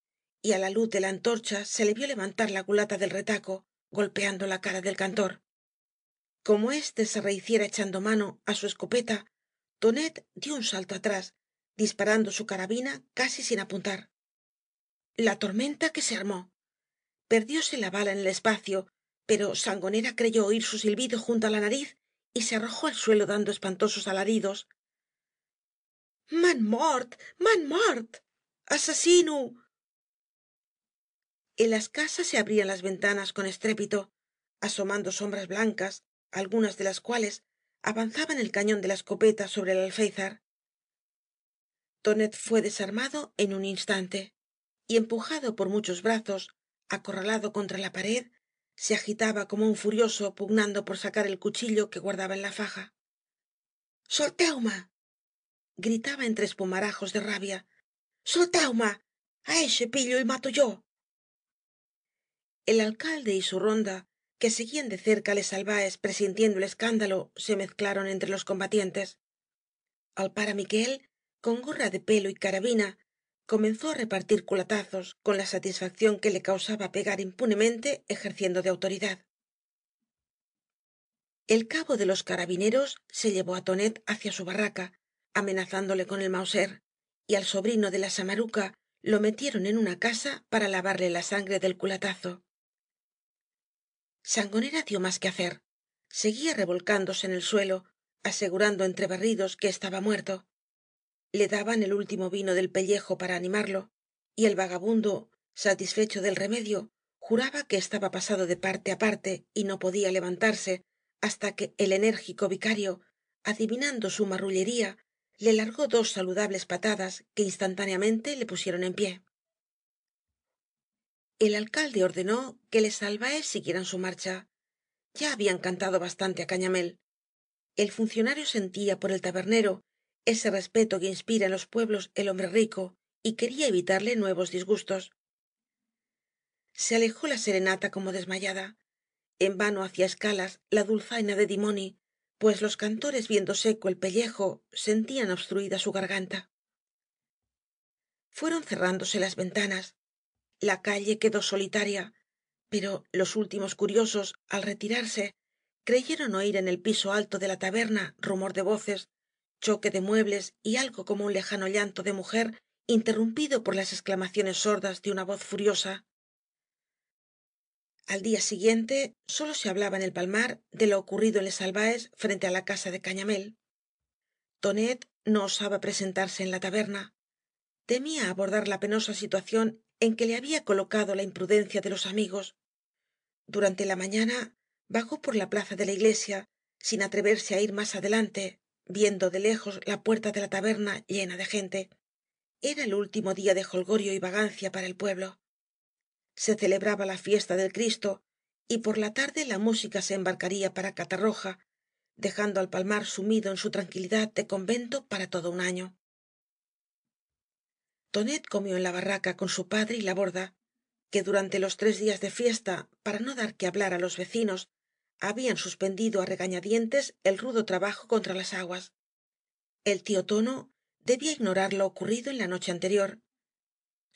y á la luz de la antorcha se le vio levantar la culata del retaco, golpeando la cara del cantor. Como éste se rehiciera echando mano á su escopeta, tonet dio un salto atrás, disparando su carabina casi sin apuntar. La tormenta que se armó. Perdióse la bala en el espacio, pero sangonera creyó oír su silbido junto á la nariz y se arrojó al suelo dando espantosos alaridos. M'han mort, m'han mort, asesino. En las casas se abrían las ventanas con estrépito, asomando sombras blancas, algunas de las cuales avanzaban el cañón de la escopeta sobre el alféizar. Tonet fué desarmado en un instante y empujado por muchos brazos, acorralado contra la pared, se agitaba como un furioso pugnando por sacar el cuchillo que guardaba en la faja. Solteu-me, gritaba entre espumarajos de rabia. Solteu-me, a eixe pillo y mato yo. El alcalde y su ronda, que seguían de cerca les albaes presintiendo el escándalo, se mezclaron entre los combatientes. Al pare Miquél, con gorra de pelo y carabina, comenzó á repartir culatazos con la satisfacción que le causaba pegar impunemente ejerciendo de autoridad. El cabo de los carabineros se llevó á tonet hacia su barraca, amenazándole con el mauser, y al sobrino de la samaruca lo metieron en una casa para lavarle la sangre del culatazo. Sangonera dio más que hacer. Seguía revolcándose en el suelo, asegurando entre berridos que estaba muerto. Le daban el último vino del pellejo para animarlo, y el vagabundo, satisfecho del remedio, juraba que estaba pasado de parte á parte y no podía levantarse hasta que el enérgico vicario, adivinando su marrullería, le largó dos saludables patadas que instantáneamente le pusieron en pie. El alcalde ordenó que les albaes siguieran su marcha. Ya habían cantado bastante á Cañamél. El funcionario sentía por el tabernero ese respeto que inspira en los pueblos el hombre rico y quería evitarle nuevos disgustos. Se alejó la serenata como desmayada. En vano hacía escalas la dulzaina de dimoni, pues los cantores, viendo seco el pellejo, sentían obstruida su garganta. Fueron cerrándose las ventanas. La calle quedó solitaria, pero los últimos curiosos, al retirarse, creyeron oir en el piso alto de la taberna rumor de voces, choque de muebles y algo como un lejano llanto de mujer interrumpido por las exclamaciones sordas de una voz furiosa. Al día siguiente sólo se hablaba en el palmar de lo ocurrido en Les Albaes frente á la casa de Cañamél. Tonet no osaba presentarse en la taberna. Temía abordar la penosa situación en que le había colocado la imprudencia de los amigos. Durante la mañana vagó por la plaza de la iglesia sin atreverse á ir más adelante, viendo de lejos la puerta de la taberna llena de gente. Era el último día de jolgorio y vagancia para el pueblo. Se celebraba la fiesta del Cristo y por la tarde la música se embarcaría para Catarroja, dejando al palmar sumido en su tranquilidad de convento para todo un año. Tonet comió en la barraca con su padre y la borda, que durante los 3 días de fiesta, para no dar que hablar á los vecinos, habían suspendido á regañadientes el rudo trabajo contra las aguas. El tío Tono debía ignorar lo ocurrido en la noche anterior.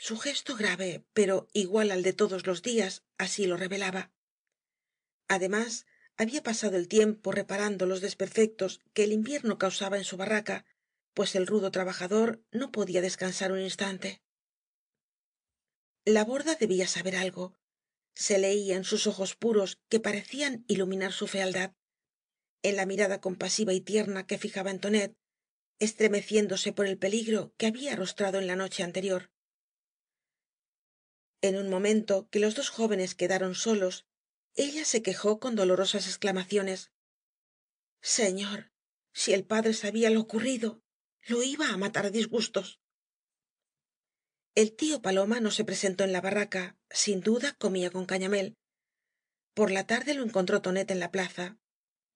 Su gesto grave, pero igual al de todos los días, así lo revelaba. Además, había pasado el tiempo reparando los desperfectos que el invierno causaba en su barraca, pues el rudo trabajador no podía descansar un instante. La borda debía saber algo. Se leía en sus ojos puros que parecían iluminar su fealdad, en la mirada compasiva y tierna que fijaba en Tonet, estremeciéndose por el peligro que había arrostrado en la noche anterior. En un momento que los dos jóvenes quedaron solos, ella se quejó con dolorosas exclamaciones. Señor, si el padre sabía lo ocurrido, lo iba á matar á disgustos. El tío Paloma no se presentó en la barraca, sin duda comía con Cañamél. Por la tarde lo encontró Tonet en la plaza.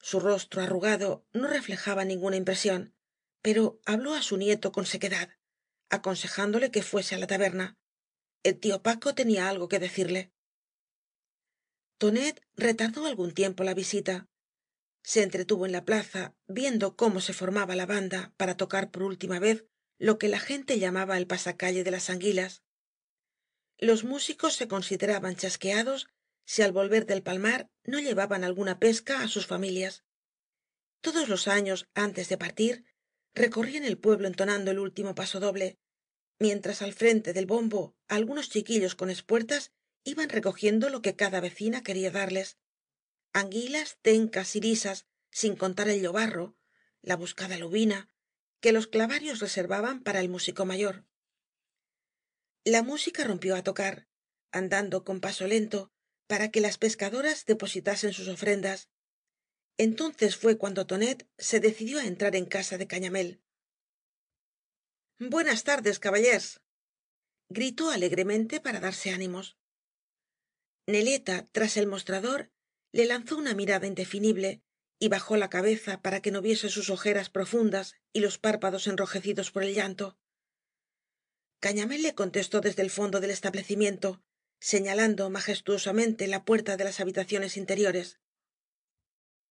Su rostro arrugado no reflejaba ninguna impresión, pero habló á su nieto con sequedad, aconsejándole que fuese á la taberna. El tío Paco tenía algo que decirle. Tonet retardó algún tiempo la visita. Se entretuvo en la plaza, viendo cómo se formaba la banda para tocar por última vez lo que la gente llamaba el pasacalle de las anguilas. Los músicos se consideraban chasqueados si al volver del palmar no llevaban alguna pesca á sus familias. Todos los años antes de partir recorrían el pueblo entonando el último pasodoble, mientras al frente del bombo algunos chiquillos con espuertas iban recogiendo lo que cada vecina quería darles: anguilas, tencas y lisas, sin contar el llobarro, la buscada lubina, que los clavarios reservaban para el músico mayor. La música rompió á tocar, andando con paso lento para que las pescadoras depositasen sus ofrendas. Entonces fué cuando Tonet se decidió á entrar en casa de Cañamél. Buenas tardes, caballers, gritó alegremente para darse ánimos. Neleta, tras el mostrador, le lanzó una mirada indefinible y bajó la cabeza para que no viese sus ojeras profundas y los párpados enrojecidos por el llanto. Cañamél le contestó desde el fondo del establecimiento, señalando majestuosamente la puerta de las habitaciones interiores.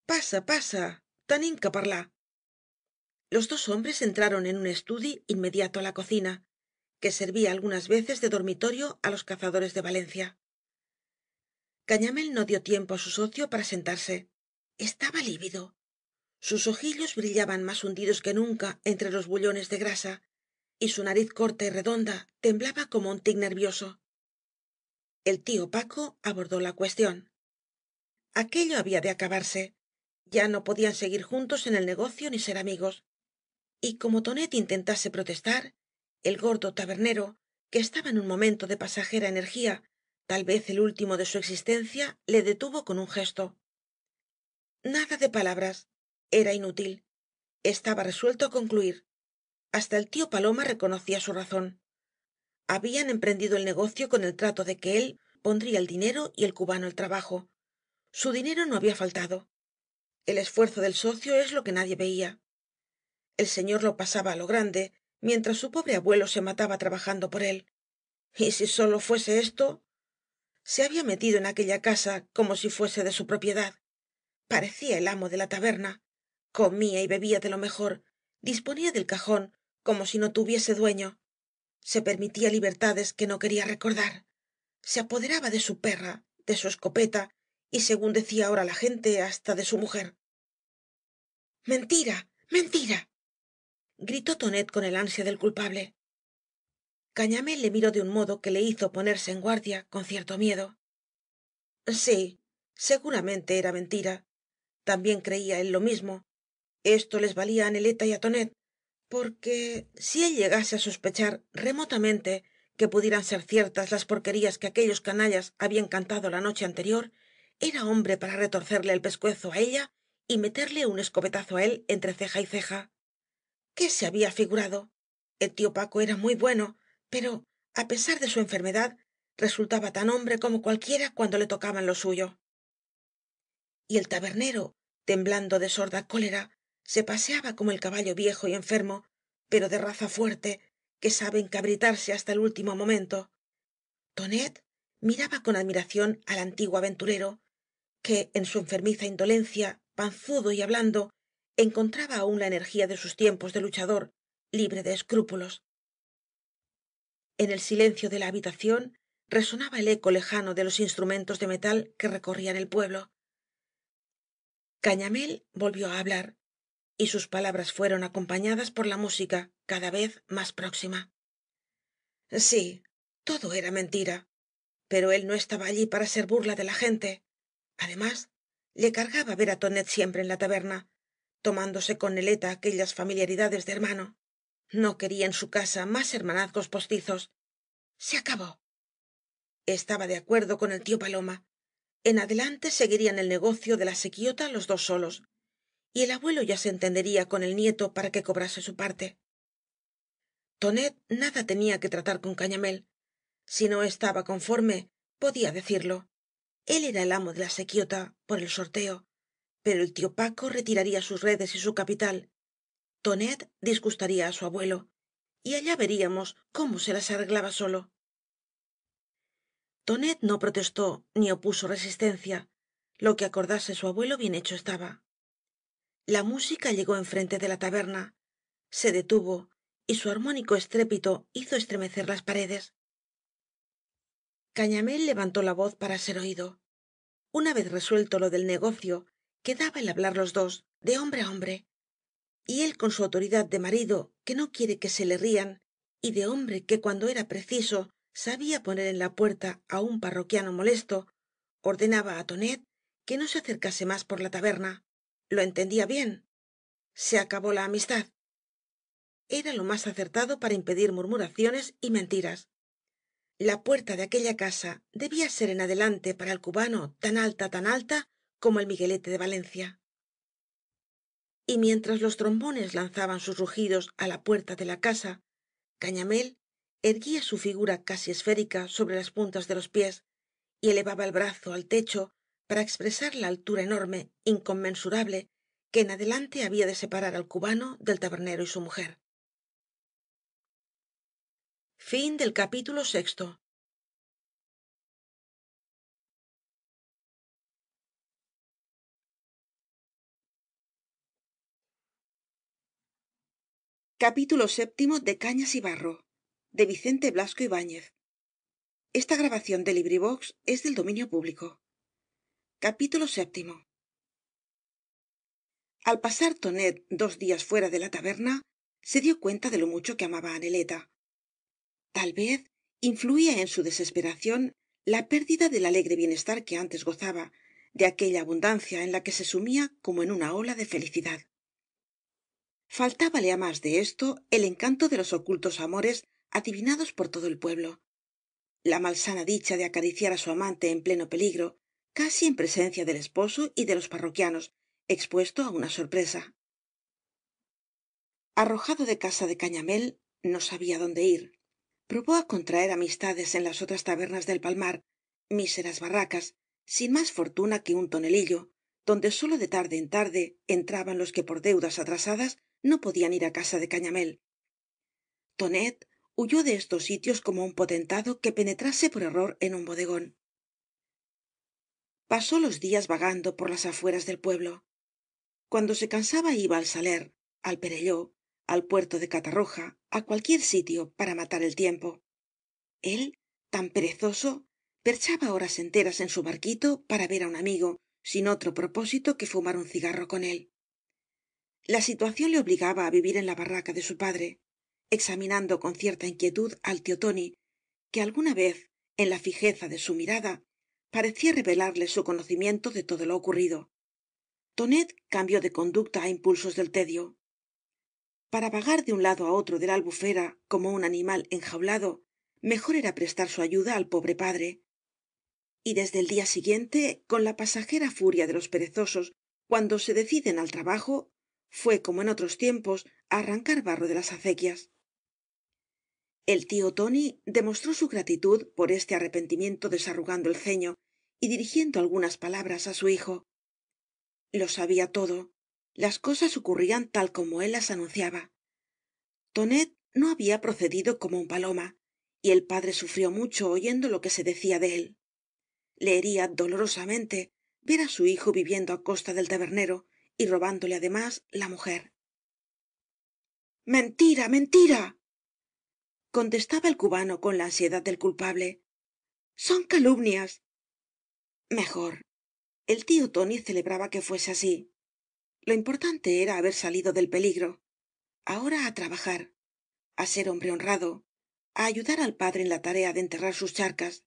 Pasa, pasa, tenim que parlar. Los dos hombres entraron en un estudi inmediato a la cocina, que servía algunas veces de dormitorio a los cazadores de Valencia. Cañamél no dio tiempo á su socio para sentarse. Estaba lívido. Sus ojillos brillaban más hundidos que nunca entre los bullones de grasa, y su nariz corta y redonda temblaba como un tic nervioso. El tío Paco abordó la cuestión. Aquello había de acabarse. Ya no podían seguir juntos en el negocio ni ser amigos. Y como tonet intentase protestar, el gordo tabernero, que estaba en un momento de pasajera energía, tal vez el último de su existencia, le detuvo con un gesto. Nada de palabras. Era inútil. Estaba resuelto á concluir. Hasta el tío Paloma reconocía su razón. Habían emprendido el negocio con el trato de que él pondría el dinero y el cubano el trabajo. Su dinero no había faltado. El esfuerzo del socio es lo que nadie veía. El señor lo pasaba a lo grande, mientras su pobre abuelo se mataba trabajando por él. Y si sólo fuese esto, se había metido en aquella casa como si fuese de su propiedad. Parecía el amo de la taberna. Comía y bebía de lo mejor, disponía del cajón como si no tuviese dueño. Se permitía libertades que no quería recordar. Se apoderaba de su perra, de su escopeta y, según decía ahora la gente, hasta de su mujer. Mentira, mentira, gritó tonet con el ansia del culpable. Cañamél le miró de un modo que le hizo ponerse en guardia con cierto miedo. Sí, seguramente era mentira. También creía él lo mismo. Esto les valía a Neleta y a tonet, porque si él llegase a sospechar remotamente que pudieran ser ciertas las porquerías que aquellos canallas habían cantado la noche anterior, era hombre para retorcerle el pescuezo a ella y meterle un escopetazo a él entre ceja y ceja. ¿Qué se había figurado? El tío Paco era muy bueno, pero, a pesar de su enfermedad, resultaba tan hombre como cualquiera cuando le tocaban lo suyo. Y el tabernero, temblando de sorda cólera, se paseaba como el caballo viejo y enfermo, pero de raza fuerte, que sabe encabritarse hasta el último momento. Tonet miraba con admiración al antiguo aventurero, que, en su enfermiza indolencia, panzudo y hablando, encontraba aún la energía de sus tiempos de luchador, libre de escrúpulos. En el silencio de la habitación resonaba el eco lejano de los instrumentos de metal que recorrían el pueblo. Cañamél volvió á hablar, y sus palabras fueron acompañadas por la música cada vez más próxima. Sí, todo era mentira, pero él no estaba allí para ser burla de la gente. Además, le cargaba ver á tonet siempre en la taberna, tomándose con neleta aquellas familiaridades de hermano. No quería en su casa más hermanazgos postizos. Se acabó. Estaba de acuerdo con el tío Paloma. En adelante seguirían el negocio de la sequiota los dos solos, y el abuelo ya se entendería con el nieto para que cobrase su parte. Tonet nada tenía que tratar con Cañamél. Si no estaba conforme, podía decirlo. Él era el amo de la sequiota, por el sorteo, pero el tío Paco retiraría sus redes y su capital. Tonet disgustaría a su abuelo, y allá veríamos cómo se las arreglaba solo. Tonet no protestó ni opuso resistencia. Lo que acordase su abuelo bien hecho estaba. La música llegó enfrente de la taberna, se detuvo, y su armónico estrépito hizo estremecer las paredes. Cañamél levantó la voz para ser oído. Una vez resuelto lo del negocio, quedaba el hablar los dos, de hombre a hombre. Y él con su autoridad de marido, que no quiere que se le rían, y de hombre que cuando era preciso sabía poner en la puerta a un parroquiano molesto, ordenaba a tonet que no se acercase más por la taberna. Lo entendía bien. Se acabó la amistad. Era lo más acertado para impedir murmuraciones y mentiras. La puerta de aquella casa debía ser en adelante para el cubano tan alta como el Miguelete de Valencia. Y mientras los trombones lanzaban sus rugidos á la puerta de la casa, Cañamél erguía su figura casi esférica sobre las puntas de los pies y elevaba el brazo al techo para expresar la altura enorme, inconmensurable, que en adelante había de separar al cubano del tabernero y su mujer. Capítulo 6. Capítulo 7 de Cañas y Barro, de Vicente Blasco Ibáñez. Capítulo 7. Al pasar tonet 2 días fuera de la taberna, se dio cuenta de lo mucho que amaba a Neleta. Tal vez influía en su desesperación la pérdida del alegre bienestar que antes gozaba, de aquella abundancia en la que se sumía como en una ola de felicidad. Faltábale a más de esto el encanto de los ocultos amores adivinados por todo el pueblo, la malsana dicha de acariciar a su amante en pleno peligro, casi en presencia del esposo y de los parroquianos, expuesto a una sorpresa. Arrojado de casa de Cañamél, no sabía dónde ir. Probó a contraer amistades en las otras tabernas del palmar, míseras barracas, sin más fortuna que un tonelillo, donde sólo de tarde en tarde entraban los que por deudas atrasadas no podían ir a casa de Cañamél. Tonet huyó de estos sitios como un potentado que penetrase por error en un bodegón. Pasó los días vagando por las afueras del pueblo. Cuando se cansaba iba al Saler, al Perelló, al puerto de Catarroja, a cualquier sitio para matar el tiempo. Él, tan perezoso, perchaba horas enteras en su barquito para ver a un amigo, sin otro propósito que fumar un cigarro con él. La situación le obligaba a vivir en la barraca de su padre, examinando con cierta inquietud al tío Tóni, que alguna vez, en la fijeza de su mirada, parecía revelarle su conocimiento de todo lo ocurrido. Tonet cambió de conducta a impulsos del tedio. Para vagar de un lado a otro de la albufera como un animal enjaulado, mejor era prestar su ayuda al pobre padre. Y desde el día siguiente, con la pasajera furia de los perezosos, cuando se deciden al trabajo, fué, como en otros tiempos, a arrancar barro de las acequias. El tío Tóni demostró su gratitud por este arrepentimiento desarrugando el ceño y dirigiendo algunas palabras á su hijo. Lo sabía todo. Las cosas ocurrían tal como él las anunciaba. Tonet no había procedido como un paloma, y el padre sufrió mucho oyendo lo que se decía de él. Le hería dolorosamente ver á su hijo viviendo á costa del tabernero y robándole además la mujer. mentira mentira contestaba el cubano con la ansiedad del culpable. son calumnias. Mejor. El tío Tóni celebraba que fuese así. Lo importante era haber salido del peligro. Ahora á trabajar, á ser hombre honrado, á ayudar al padre en la tarea de enterrar sus charcas.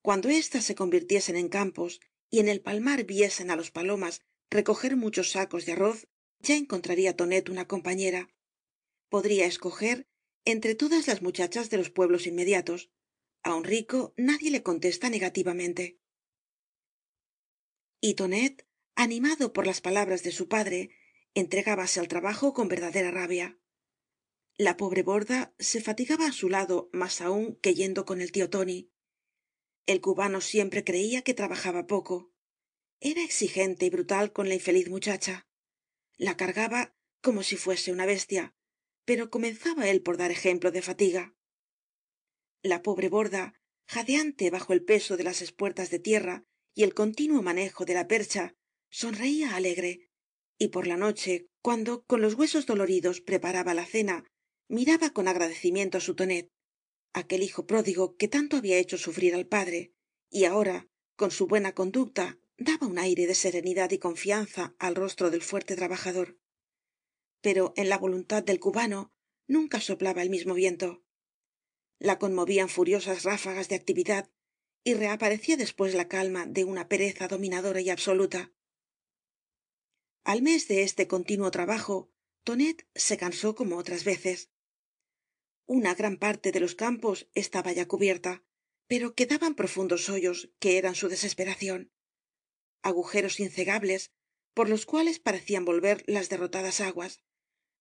Cuando éstas se convirtiesen en campos y en el palmar viesen á los palomas recoger muchos sacos de arroz, ya encontraría Tonet una compañera. Podría escoger entre todas las muchachas de los pueblos inmediatos. A un rico nadie le contesta negativamente. Y Tonet, animado por las palabras de su padre, entregábase al trabajo con verdadera rabia. La pobre Borda se fatigaba á su lado más aún que yendo con el tío Tóni. El cubano siempre creía que trabajaba poco. Era exigente y brutal con la infeliz muchacha. La cargaba como si fuese una bestia, pero comenzaba él por dar ejemplo de fatiga. La pobre Borda, jadeante bajo el peso de las espuertas de tierra y el continuo manejo de la percha, sonreía alegre, y por la noche, cuando con los huesos doloridos preparaba la cena, miraba con agradecimiento á su Tonet, aquel hijo pródigo que tanto había hecho sufrir al padre, y ahora, con su buena conducta, daba un aire de serenidad y confianza al rostro del fuerte trabajador. Pero en la voluntad del cubano nunca soplaba el mismo viento. La conmovían furiosas ráfagas de actividad y reaparecía después la calma de una pereza dominadora y absoluta. Al mes de este continuo trabajo, Tonet se cansó como otras veces. Una gran parte de los campos estaba ya cubierta, pero quedaban profundos hoyos que eran su desesperación. Agujeros incegables por los cuales parecían volver las derrotadas aguas,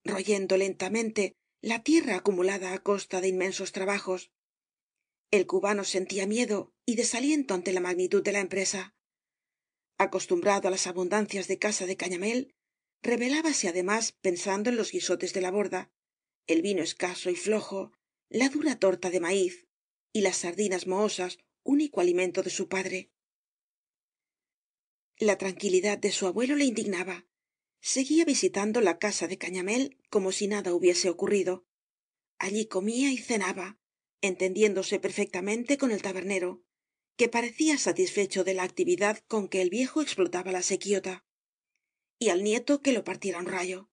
royendo lentamente la tierra acumulada á costa de inmensos trabajos. El cubano sentía miedo y desaliento ante la magnitud de la empresa. Acostumbrado á las abundancias de casa de Cañamél, rebelábase además pensando en los guisotes de la Borda, el vino escaso y flojo, la dura torta de maíz y las sardinas mohosas, único alimento de su padre. La tranquilidad de su abuelo le indignaba. Seguía visitando la casa de Cañamél como si nada hubiese ocurrido. Allí comía y cenaba, entendiéndose perfectamente con el tabernero, que parecía satisfecho de la actividad con que el viejo explotaba la sequiota, y al nieto que lo partiera un rayo.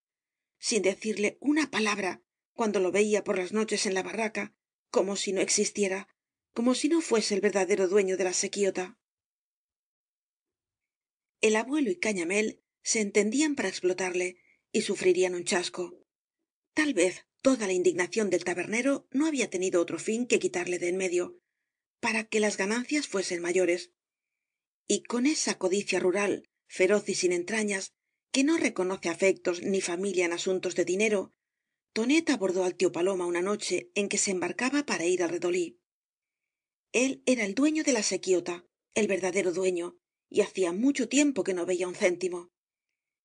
sin decirle una palabra cuando lo veía por las noches en la barraca, como si no existiera, como si no fuese el verdadero dueño de la sequidta. El abuelo y cañamél se entendían para explotarle y sufrirían un chasco. Tal vez toda la indignación del tabernero no había tenido otro fin que quitarle de en medio, para que las ganancias fuesen mayores. Y con esa codicia rural, feroz y sin entrañas, que no reconoce afectos ni familia en asuntos de dinero, tonet abordó al tío paloma una noche en que se embarcaba para ir al redolí. Él era el dueño de la sequidta, el verdadero dueño, y hacía mucho tiempo que no veía un céntimo.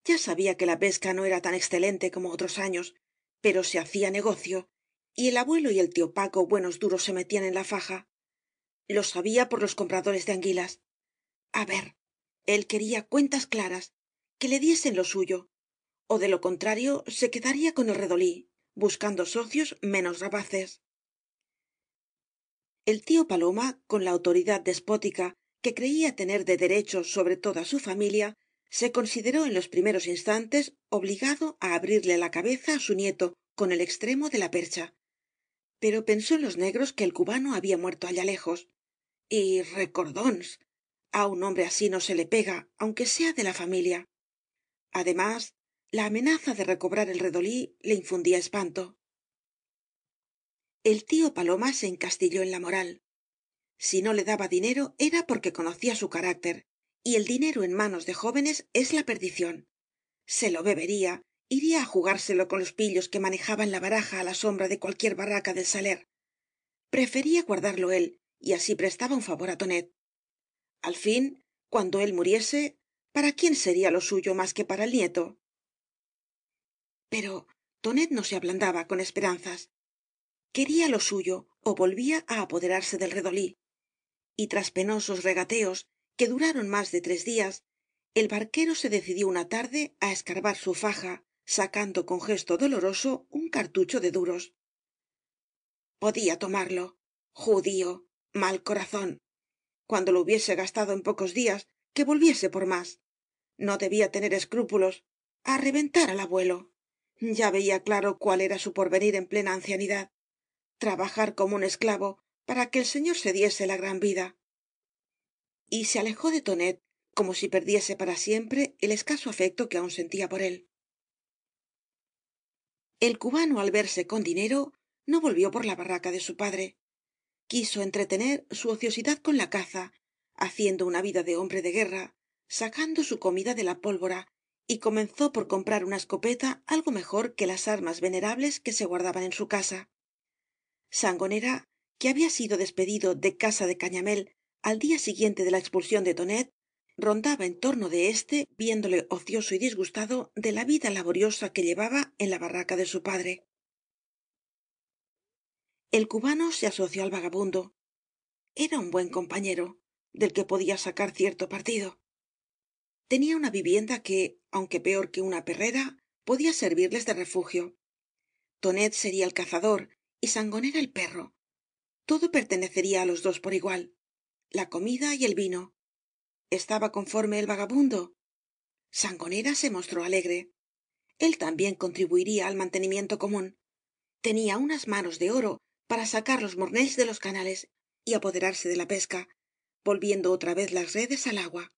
Ya sabía que la pesca no era tan excelente como otros años, pero se hacía negocio, y el abuelo y el tío Paco buenos duros se metían en la faja. Lo sabía por los compradores de anguilas. A ver, él quería cuentas claras, que le diesen lo suyo, o de lo contrario se quedaría con el redolí, buscando socios menos rapaces. El tío paloma, con la autoridad despótica que creía tener de derecho sobre toda su familia, se consideró en los primeros instantes obligado á abrirle la cabeza á su nieto con el extremo de la percha, pero pensó en los negros que el cubano había muerto allá lejos y recordóns, a un hombre así no se le pega aunque sea de la familia. Además, la amenaza de recobrar el redolí le infundía espanto. El tío paloma se encastilló en la moral. Si no le daba dinero era porque conocía su carácter, y el dinero en manos de jóvenes es la perdición. Se lo bebería, iría á jugárselo con los pillos que manejaban la baraja á la sombra de cualquier barraca del saler. Prefería guardarlo él, y así prestaba un favor á tonet. Al fin, cuando él muriese, ¿para quién sería lo suyo más que para el nieto? Pero tonet no se ablandaba con esperanzas. Quería lo suyo o volvía á apoderarse del redolí. Y tras penosos regateos que duraron más de 3 días, el barquero se decidió una tarde á escarbar su faja, sacando con gesto doloroso un cartucho de duros. Podía tomarlo. Judío, mal corazón. Cuando lo hubiese gastado en pocos días, que volviese por más. No debía tener escrúpulos. A reventar al abuelo. Ya veía claro cuál era su porvenir en plena ancianidad. Trabajar como un esclavo para que el señor se diese la gran vida. Y se alejó de tonet como si perdiese para siempre el escaso afecto que aún sentía por él. El cubano al verse con dinero no volvió por la barraca de su padre. Quiso entretener su ociosidad con la caza, haciendo una vida de hombre de guerra, sacando su comida de la pólvora, y comenzó por comprar una escopeta algo mejor que las armas venerables que se guardaban en su casa. Sangonera, que había sido despedido de casa de cañamél al día siguiente de la expulsión de tonet, rondaba en torno de éste viéndole ocioso y disgustado de la vida laboriosa que llevaba en la barraca de su padre. El cubano se asoció al vagabundo. Era un buen compañero, del que podía sacar cierto partido. Tenía una vivienda que, aunque peor que una perrera, podía servirles de refugio. Tonet sería el cazador y Sangonera el perro. Todo pertenecería á los dos por igual, la comida y el vino. ¿Estaba conforme el vagabundo? Sangonera se mostró alegre. Él también contribuiría al mantenimiento común. Tenía unas manos de oro para sacar los mornells de los canales y apoderarse de la pesca, volviendo otra vez las redes al agua.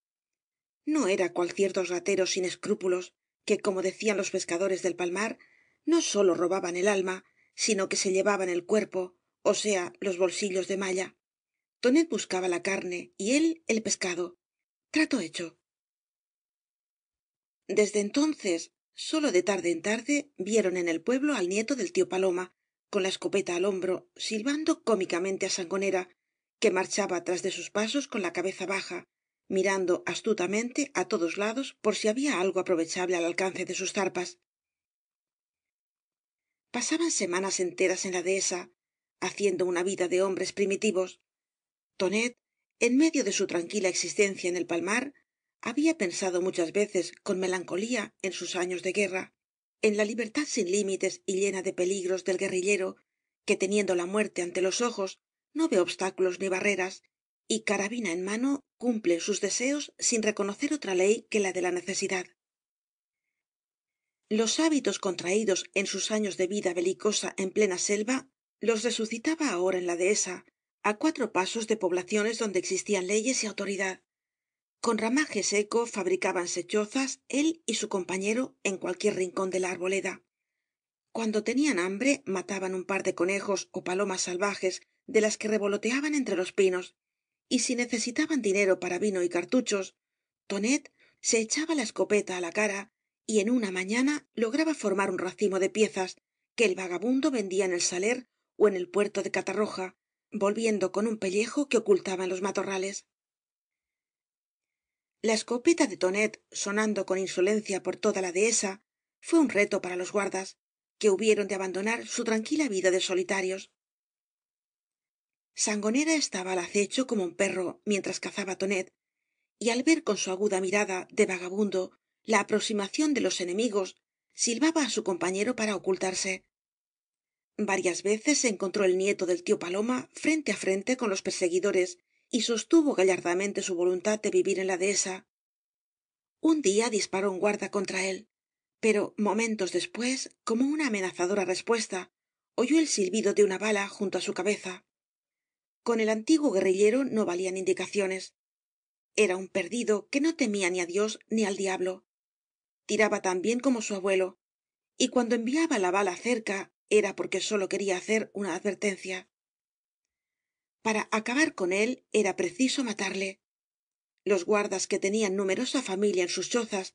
No era cual ciertos rateros sin escrúpulos que, como decían los pescadores del palmar, no sólo robaban el alma, sino que se llevaban el cuerpo, o sea, los bolsillos de malla. Tonet buscaba la carne y él el pescado. Trato hecho. Desde entonces, sólo de tarde en tarde, vieron en el pueblo al nieto del tío paloma, con la escopeta al hombro, silbando cómicamente á Sangonera, que marchaba tras de sus pasos con la cabeza baja, mirando astutamente á todos lados por si había algo aprovechable al alcance de sus zarpas. Pasaban semanas enteras en la dehesa, haciendo una vida de hombres primitivos. Tonet, en medio de su tranquila existencia en el palmar, había pensado muchas veces con melancolía en sus años de guerra, en la libertad sin límites y llena de peligros del guerrillero, que teniendo la muerte ante los ojos, no ve obstáculos ni barreras, y carabina en mano cumple sus deseos sin reconocer otra ley que la de la necesidad. Los hábitos contraídos en sus años de vida belicosa en plena selva los resucitaba ahora en la dehesa, a 4 pasos de poblaciones donde existían leyes y autoridad. Con ramaje seco fabricábanse chozas él y su compañero en cualquier rincón de la arboleda. Cuando tenían hambre mataban un par de conejos ó palomas salvajes de las que revoloteaban entre los pinos, y si necesitaban dinero para vino y cartuchos, tonet se echaba la escopeta á la cara y en una mañana lograba formar un racimo de piezas que el vagabundo vendía en el saler ó en el puerto de catarroja, volviendo con un pellejo que ocultaba en los matorrales. La escopeta de tonet sonando con insolencia por toda la dehesa fué un reto para los guardas, que hubieron de abandonar su tranquila vida de solitarios. Sangonera estaba al acecho como un perro mientras cazaba tonet, y al ver con su aguda mirada de vagabundo la aproximación de los enemigos, silbaba á su compañero para ocultarse. Varias veces se encontró el nieto del tío paloma frente á frente con los perseguidores y sostuvo gallardamente su voluntad de vivir en la dehesa. Un día disparó un guarda contra él, pero momentos después, como una amenazadora respuesta, oyó el silbido de una bala junto á su cabeza. Con el antiguo guerrillero no valían indicaciones. Era un perdido que no temía ni á Dios ni al diablo. Tiraba tan bien como su abuelo, y cuando enviaba la bala cerca era porque sólo quería hacer una advertencia. Para acabar con él era preciso matarle. Los guardas, que tenían numerosa familia en sus chozas,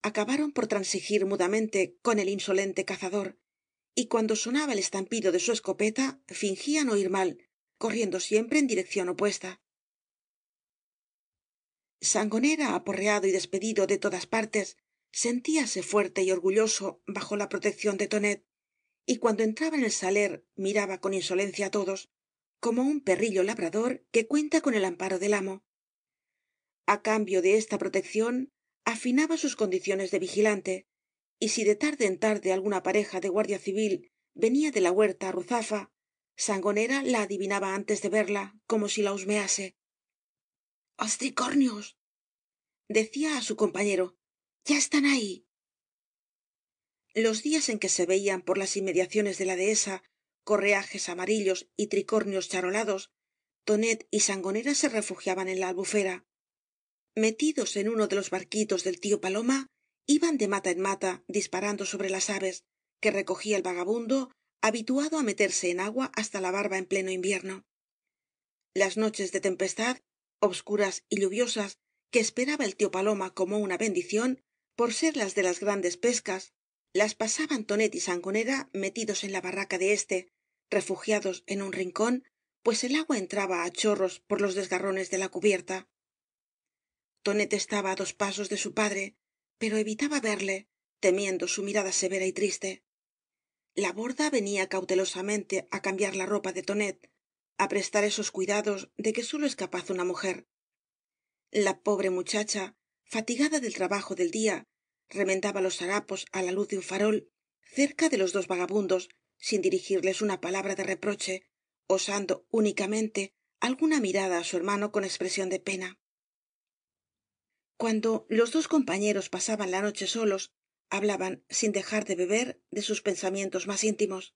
acabaron por transigir mudamente con el insolente cazador, y cuando sonaba el estampido de su escopeta fingían oir mal, corriendo siempre en dirección opuesta. Sangonera, aporreado y despedido de todas partes, sentíase fuerte y orgulloso bajo la protección de tonet, y cuando entraba en el saler miraba con insolencia á todos, como un perrillo labrador que cuenta con el amparo del amo. A cambio de esta protección afinaba sus condiciones de vigilante, y si de tarde en tarde alguna pareja de guardia civil venía de la huerta á ruzafa, Sangonera la adivinaba antes de verla, como si la husmease. ¡Os tricornios! Decía á su compañero. ¡Ya están ahí! Los días en que se veían por las inmediaciones de la dehesa correajes amarillos y tricornios charolados, tonet y sangonera se refugiaban en la albufera. Metidos en uno de los barquitos del tío paloma, iban de mata en mata disparando sobre las aves, que recogía el vagabundo, habituado á meterse en agua hasta la barba en pleno invierno. Las noches de tempestad, obscuras y lluviosas, que esperaba el tío paloma como una bendición, por ser las de las grandes pescas, las pasaban tonet y sangonera metidos en la barraca de éste, refugiados en un rincón, pues el agua entraba á chorros por los desgarrones de la cubierta. Tonet estaba á 2 pasos de su padre, pero evitaba verle, temiendo su mirada severa y triste. La borda venía cautelosamente á cambiar la ropa de tonet, á prestar esos cuidados de que sólo es capaz una mujer. La pobre muchacha, fatigada del trabajo del día, remendaba los harapos á la luz de un farol, cerca de los dos vagabundos, sin dirigirles una palabra de reproche, osando únicamente alguna mirada á su hermano con expresión de pena. Cuando los dos compañeros pasaban la noche solos, hablaban, sin dejar de beber, de sus pensamientos más íntimos.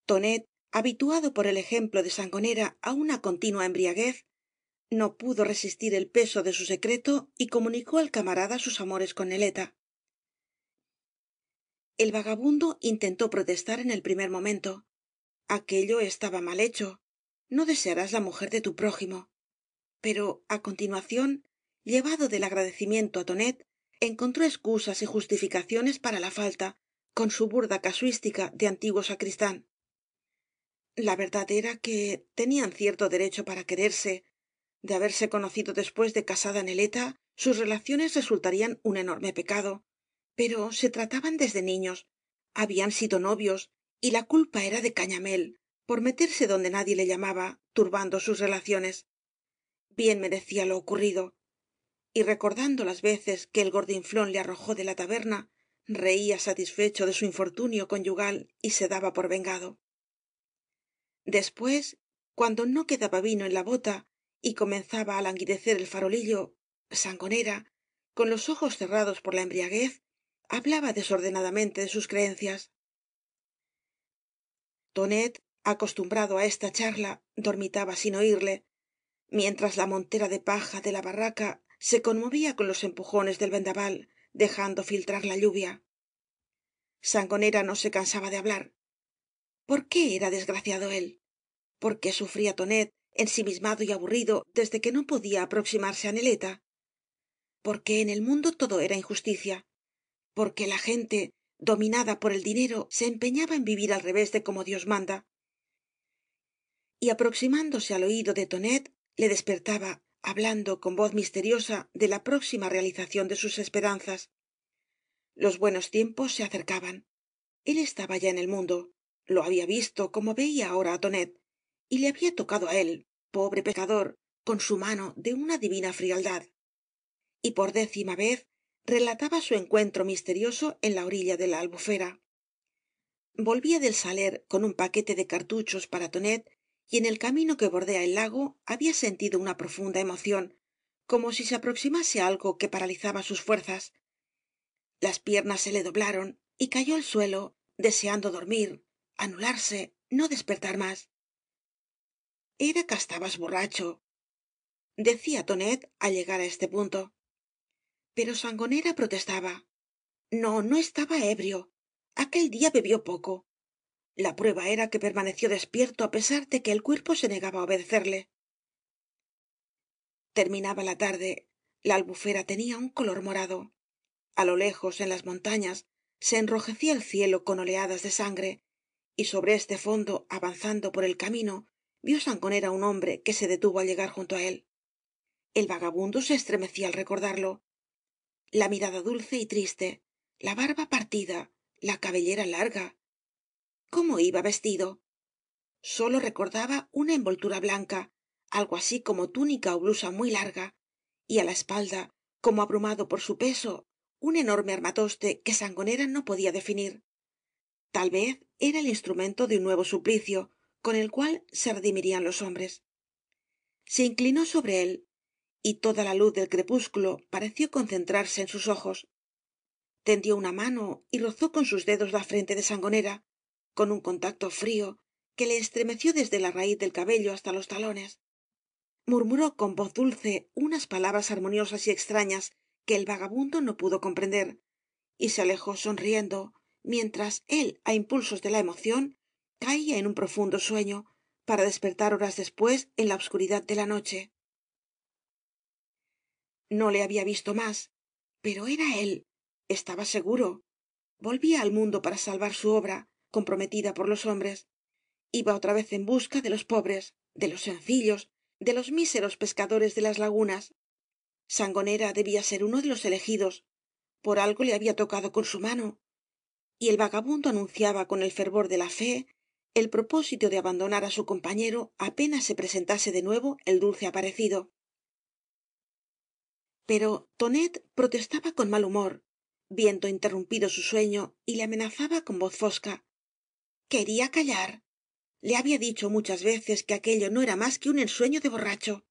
Tonet, habituado por el ejemplo de sangonera á una continua embriaguez, no pudo resistir el peso de su secreto y comunicó al camarada sus amores con neleta. El vagabundo intentó protestar en el primer momento. Aquello estaba mal hecho. No desearás la mujer de tu prójimo. Pero, á continuación, llevado del agradecimiento á tonet, encontró excusas y justificaciones para la falta, con su burda casuística de antiguo sacristán. La verdad era que tenían cierto derecho para quererse. De haberse conocido después de casada neleta, sus relaciones resultarían un enorme pecado. Pero se trataban desde niños, habían sido novios, y la culpa era de Cañamél, por meterse donde nadie le llamaba, turbando sus relaciones. Bien merecía lo ocurrido. Y recordando las veces que el gordinflón le arrojó de la taberna, reía satisfecho de su infortunio conyugal y se daba por vengado. Después, cuando no quedaba vino en la bota y comenzaba á languidecer el farolillo, sangonera, con los ojos cerrados por la embriaguez, hablaba desordenadamente de sus creencias. Tonet, acostumbrado á esta charla, dormitaba sin oirle, mientras la montera de paja de la barraca se conmovía con los empujones del vendaval, dejando filtrar la lluvia. Sangonera no se cansaba de hablar. ¿Por qué era desgraciado él? ¿Por qué sufría Tonet, ensimismado y aburrido, desde que no podía aproximarse á Neleta? Porque en el mundo todo era injusticia, porque la gente, dominada por el dinero, se empeñaba en vivir al revés de como Dios manda. Y aproximándose al oído de Tonet, le despertaba, hablando con voz misteriosa de la próxima realización de sus esperanzas. Los buenos tiempos se acercaban. Él estaba ya en el mundo, lo había visto como veía ahora á Tonet, y le había tocado á él, pobre pecador, con su mano de una divina frialdad. Y por 10ª vez relataba su encuentro misterioso en la orilla de la albufera. Volvía del saler con un paquete de cartuchos para Tonet, y en el camino que bordea el lago había sentido una profunda emoción, como si se aproximase algo que paralizaba sus fuerzas. Las piernas se le doblaron y cayó al suelo, deseando dormir, anularse, no despertar más. Era que estabas borracho, decía Tonet al llegar á este punto. Pero Sangonera protestaba. No, no estaba ebrio. Aquel día bebió poco. La prueba era que permaneció despierto á pesar de que el cuerpo se negaba á obedecerle. Terminaba la tarde. La albufera tenía un color morado. A lo lejos, en las montañas, se enrojecía el cielo con oleadas de sangre, y sobre este fondo, avanzando por el camino, vio Sangonera un hombre que se detuvo al llegar junto á él. El vagabundo se estremecía al recordarlo. La mirada dulce y triste, la barba partida, la cabellera larga. ¿Cómo iba vestido? Sólo recordaba una envoltura blanca, algo así como túnica o blusa muy larga, y á la espalda, como abrumado por su peso, un enorme armatoste que Sangonera no podía definir. Tal vez era el instrumento de un nuevo suplicio, con el cual se redimirían los hombres. Se inclinó sobre él, y toda la luz del crepúsculo pareció concentrarse en sus ojos. Tendió una mano y rozó con sus dedos la frente de Sangonera, con un contacto frío que le estremeció desde la raíz del cabello hasta los talones. Murmuró con voz dulce unas palabras armoniosas y extrañas que el vagabundo no pudo comprender, y se alejó sonriendo, mientras él, á impulsos de la emoción, caía en un profundo sueño, para despertar horas después en la obscuridad de la noche. No le había visto más, pero era él, estaba seguro. Volvía al mundo para salvar su obra, comprometida por los hombres. Iba otra vez en busca de los pobres, de los sencillos, de los míseros pescadores de las lagunas. Sangonera debía ser uno de los elegidos. Por algo le había tocado con su mano. Y el vagabundo anunciaba con el fervor de la fe el propósito de abandonar á su compañero apenas se presentase de nuevo el dulce aparecido. Pero Tonet protestaba con mal humor, viendo interrumpido su sueño, y le amenazaba con voz fosca. Quería callar. Le había dicho muchas veces que aquello no era más que un ensueño de borracho.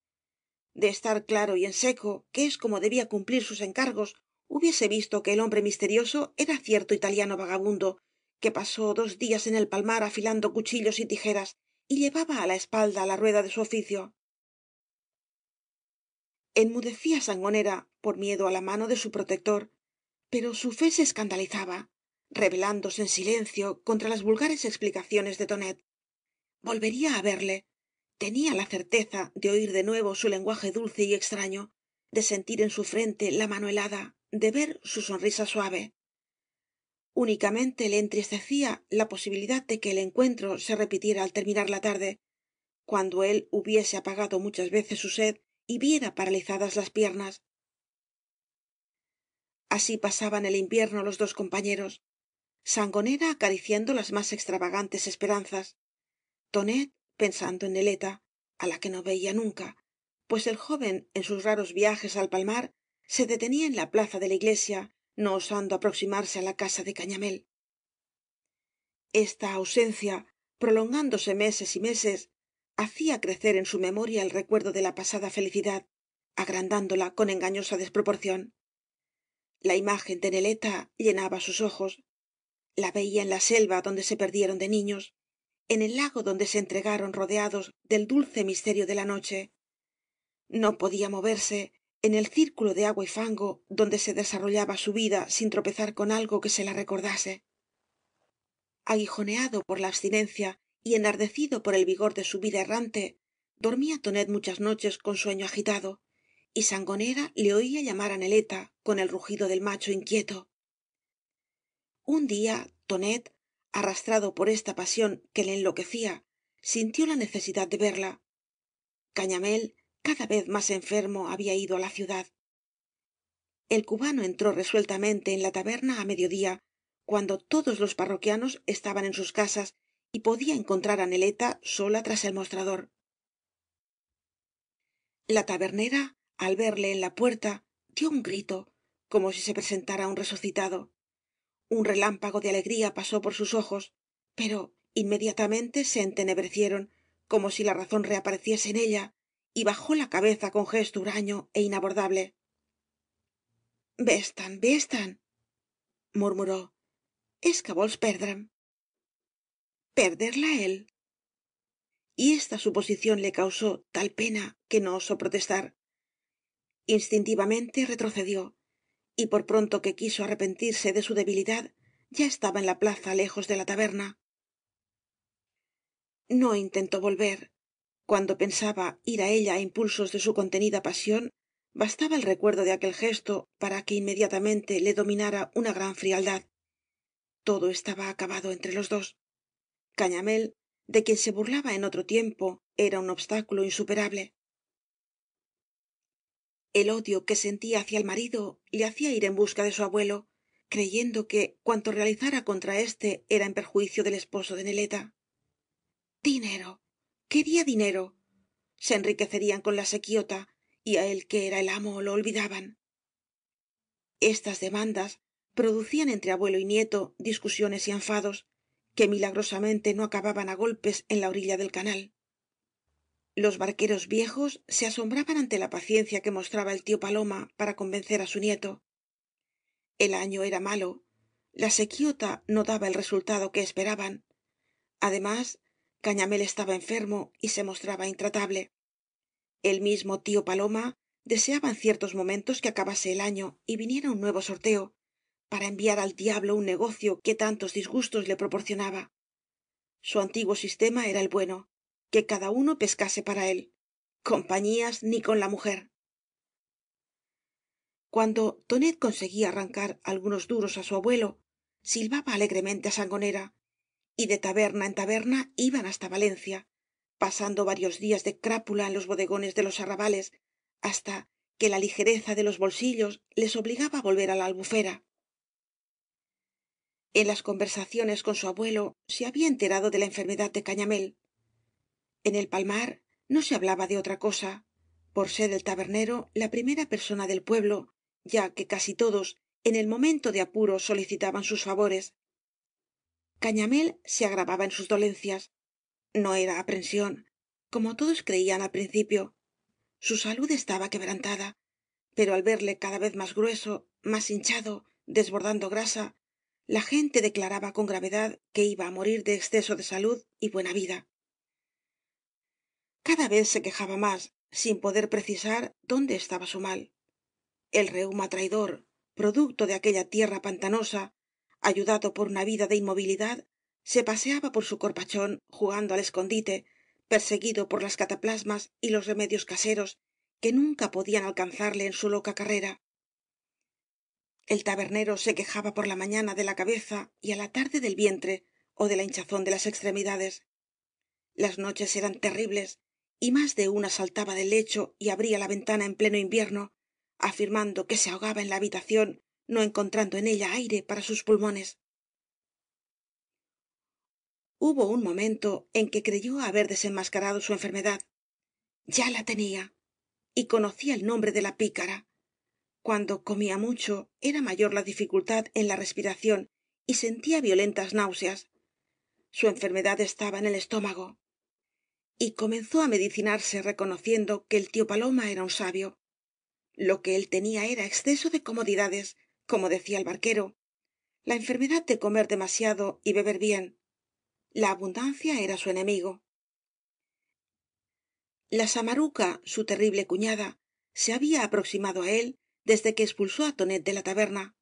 De estar claro y en seco, que es como debía cumplir sus encargos, hubiese visto que el hombre misterioso era cierto italiano vagabundo, que pasó 2 días en el palmar afilando cuchillos y tijeras, y llevaba á la espalda la rueda de su oficio. Enmudecía Sangonera por miedo á la mano de su protector, pero su fe se escandalizaba, rebelándose en silencio contra las vulgares explicaciones de Tonet. Volvería á verle. Tenía la certeza de oír de nuevo su lenguaje dulce y extraño, de sentir en su frente la mano helada, de ver su sonrisa suave. Únicamente le entristecía la posibilidad de que el encuentro se repitiera al terminar la tarde, cuando él hubiese apagado muchas veces su sed y viera paralizadas las piernas. Así pasaban el invierno los dos compañeros, Sangonera acariciando las más extravagantes esperanzas, Tonet pensando en Neleta, á la que no veía nunca, pues el joven en sus raros viajes al palmar se detenía en la plaza de la iglesia, no osando aproximarse á la casa de Cañamél. Esta ausencia, prolongándose meses y meses, hacía crecer en su memoria el recuerdo de la pasada felicidad, agrandándola con engañosa desproporción. La imagen de Neleta llenaba sus ojos. La veía en la selva donde se perdieron de niños, en el lago donde se entregaron rodeados del dulce misterio de la noche. No podía moverse en el círculo de agua y fango donde se desarrollaba su vida sin tropezar con algo que se la recordase. Aguijoneado por la abstinencia y enardecido por el vigor de su vida errante, dormía Tonet muchas noches con sueño agitado, y Sangonera le oía llamar á Neleta con el rugido del macho inquieto. Un día Tonet, arrastrado por esta pasión que le enloquecía, sintió la necesidad de verla. Cañamél, cada vez más enfermo, había ido á la ciudad. El cubano entró resueltamente en la taberna á mediodía, cuando todos los parroquianos estaban en sus casas y podía encontrar á Neleta sola tras el mostrador. La tabernera, al verle en la puerta, dio un grito, como si se presentara un resucitado. Un relámpago de alegría pasó por sus ojos, pero inmediatamente se entenebrecieron, como si la razón reapareciese en ella, y bajó la cabeza con gesto huraño é inabordable. Ves-te'n, ves-te'n, murmuró. És que vols perdre'm. ¿Perderla él? Y esta suposición le causó tal pena que no osó protestar. Instintivamente retrocedió, y por pronto que quiso arrepentirse de su debilidad, ya estaba en la plaza lejos de la taberna. No intentó volver. Cuando pensaba ir á ella á impulsos de su contenida pasión, bastaba el recuerdo de aquel gesto para que inmediatamente le dominara una gran frialdad. Todo estaba acabado entre los dos. Cañamél, de quien se burlaba en otro tiempo, era un obstáculo insuperable. El odio que sentía hacia el marido le hacía ir en busca de su abuelo, creyendo que cuanto realizara contra éste era en perjuicio del esposo de Neleta. Dinero. Quería dinero. Se enriquecerían con la sequiota, y á él, que era el amo, lo olvidaban. Estas demandas producían entre abuelo y nieto discusiones y enfados, que milagrosamente no acababan á golpes en la orilla del canal. Los barqueros viejos se asombraban ante la paciencia que mostraba el tío Paloma para convencer á su nieto. El año era malo, la sequiota no daba el resultado que esperaban. Además, Cañamél estaba enfermo y se mostraba intratable. El mismo tío Paloma deseaba en ciertos momentos que acabase el año y viniera un nuevo sorteo, para enviar al diablo un negocio que tantos disgustos le proporcionaba. Su antiguo sistema era el bueno, que cada uno pescase para él. Compañías ni con la mujer. Cuando Tonet conseguía arrancar algunos duros á su abuelo, silbaba alegremente á Sangonera, y de taberna en taberna iban hasta Valencia, pasando varios días de crápula en los bodegones de los arrabales, hasta que la ligereza de los bolsillos les obligaba á volver á la albufera. En las conversaciones con su abuelo se había enterado de la enfermedad de Cañamél. En el palmar no se hablaba de otra cosa, por ser el tabernero la primera persona del pueblo, ya que casi todos en el momento de apuro solicitaban sus favores. Cañamél se agravaba en sus dolencias. No era aprensión, como todos creían al principio. Su salud estaba quebrantada, pero al verle cada vez más grueso, más hinchado, desbordando grasa, la gente declaraba con gravedad que iba á morir de exceso de salud y buena vida. Cada vez se quejaba más, sin poder precisar dónde estaba su mal. El reuma traidor, producto de aquella tierra pantanosa, ayudado por una vida de inmovilidad, se paseaba por su corpachón jugando al escondite, perseguido por las cataplasmas y los remedios caseros que nunca podían alcanzarle en su loca carrera. El tabernero se quejaba por la mañana de la cabeza y á la tarde del vientre ó de la hinchazón de las extremidades. Las noches eran terribles y más de una saltaba del lecho y abría la ventana en pleno invierno, afirmando que se ahogaba en la habitación, no encontrando en ella aire para sus pulmones. Hubo un momento en que creyó haber desenmascarado su enfermedad. Ya la tenía, y conocía el nombre de la pícara. Cuando comía mucho, era mayor la dificultad en la respiración y sentía violentas náuseas. Su enfermedad estaba en el estómago. Y comenzó á medicinarse reconociendo que el tío Paloma era un sabio. Lo que él tenía era exceso de comodidades, como decía el barquero, la enfermedad de comer demasiado y beber bien. La abundancia era su enemigo. La samaruca, su terrible cuñada, se había aproximado á él desde que expulsó á Tonet de la taberna.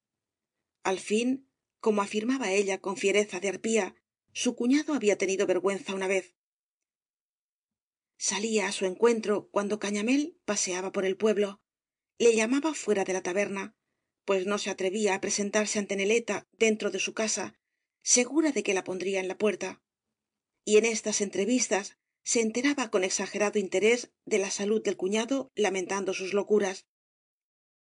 Al fin, como afirmaba ella con fiereza de arpía, su cuñado había tenido vergüenza una vez. Salía á su encuentro cuando Cañamél paseaba por el pueblo. Le llamaba fuera de la taberna, pues no se atrevía á presentarse ante Neleta dentro de su casa, segura de que la pondría en la puerta. Y en estas entrevistas se enteraba con exagerado interés de la salud del cuñado, lamentando sus locuras.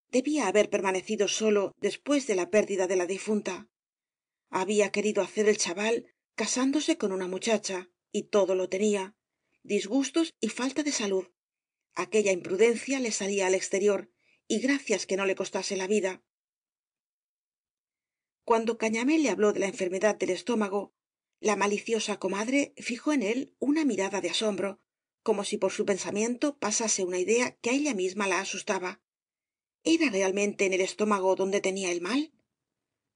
Debía haber permanecido solo después de la pérdida de la difunta. Había querido hacer el chaval casándose con una muchacha, y todo lo tenía: disgustos y falta de salud. Aquella imprudencia le salía al exterior, y gracias que no le costase la vida. Cuando Cañamél le habló de la enfermedad del estómago, la maliciosa comadre fijó en él una mirada de asombro, como si por su pensamiento pasase una idea que á ella misma la asustaba. ¿Era realmente en el estómago donde tenía el mal?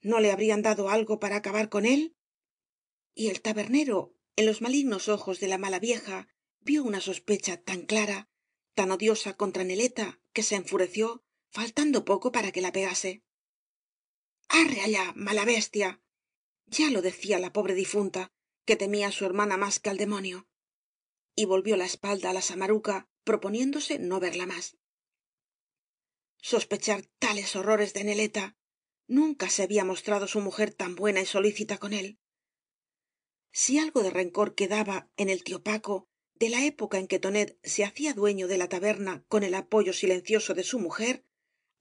¿No le habrían dado algo para acabar con él? Y el tabernero, en los malignos ojos de la mala vieja, vio una sospecha tan clara, tan odiosa contra Neleta, que se enfureció, faltando poco para que la pegase. arre allá, mala bestia. Ya lo decía la pobre difunta, que temía á su hermana más que al demonio. Y volvió la espalda á la samaruca, proponiéndose no verla más. Sospechar tales horrores de Neleta. Nunca se había mostrado su mujer tan buena y solícita con él. Si algo de rencor quedaba en el tío Paco, de la época en que Tonet se hacía dueño de la taberna con el apoyo silencioso de su mujer,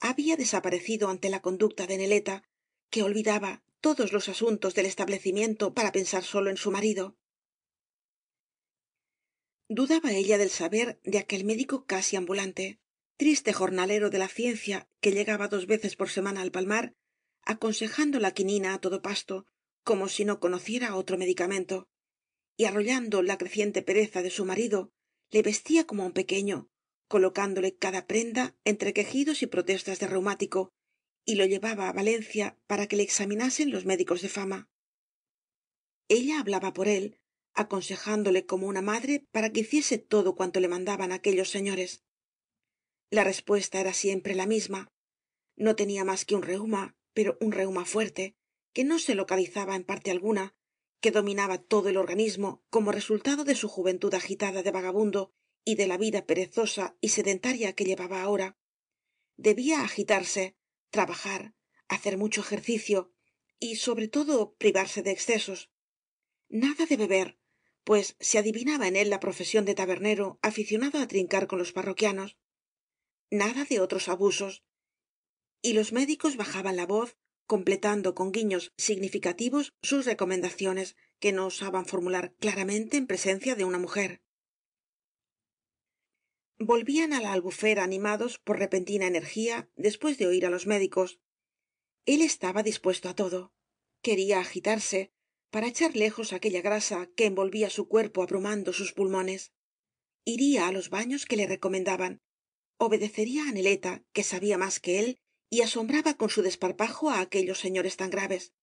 había desaparecido ante la conducta de Neleta, que olvidaba todos los asuntos del establecimiento para pensar sólo en su marido. Dudaba ella del saber de aquel médico casi ambulante, triste jornalero de la ciencia que llegaba 2 veces por semana al palmar, aconsejando la quinina á todo pasto, como si no conociera otro medicamento, y arrollando la creciente pereza de su marido, le vestía como a un pequeño, colocándole cada prenda entre quejidos y protestas de reumático, y lo llevaba á Valencia para que le examinasen los médicos de fama. Ella hablaba por él, aconsejándole como una madre para que hiciese todo cuanto le mandaban aquellos señores. La respuesta era siempre la misma: no tenía más que un reuma, pero un reuma fuerte, que no se localizaba en parte alguna, que dominaba todo el organismo como resultado de su juventud agitada de vagabundo y de la vida perezosa y sedentaria que llevaba ahora. Debía agitarse, trabajar, hacer mucho ejercicio y, sobre todo, privarse de excesos. Nada de beber, pues se adivinaba en él la profesión de tabernero aficionado á trincar con los parroquianos. Nada de otros abusos. Y los médicos bajaban la voz, completando con guiños significativos sus recomendaciones, que no osaban formular claramente en presencia de una mujer. Volvían á la albufera animados por repentina energía después de oir á los médicos. Él estaba dispuesto á todo. Quería agitarse para echar lejos aquella grasa que envolvía su cuerpo abrumando sus pulmones. Iría á los baños que le recomendaban. Obedecería á Neleta, que sabía más que él y asombraba con su desparpajo á aquellos señores tan graves.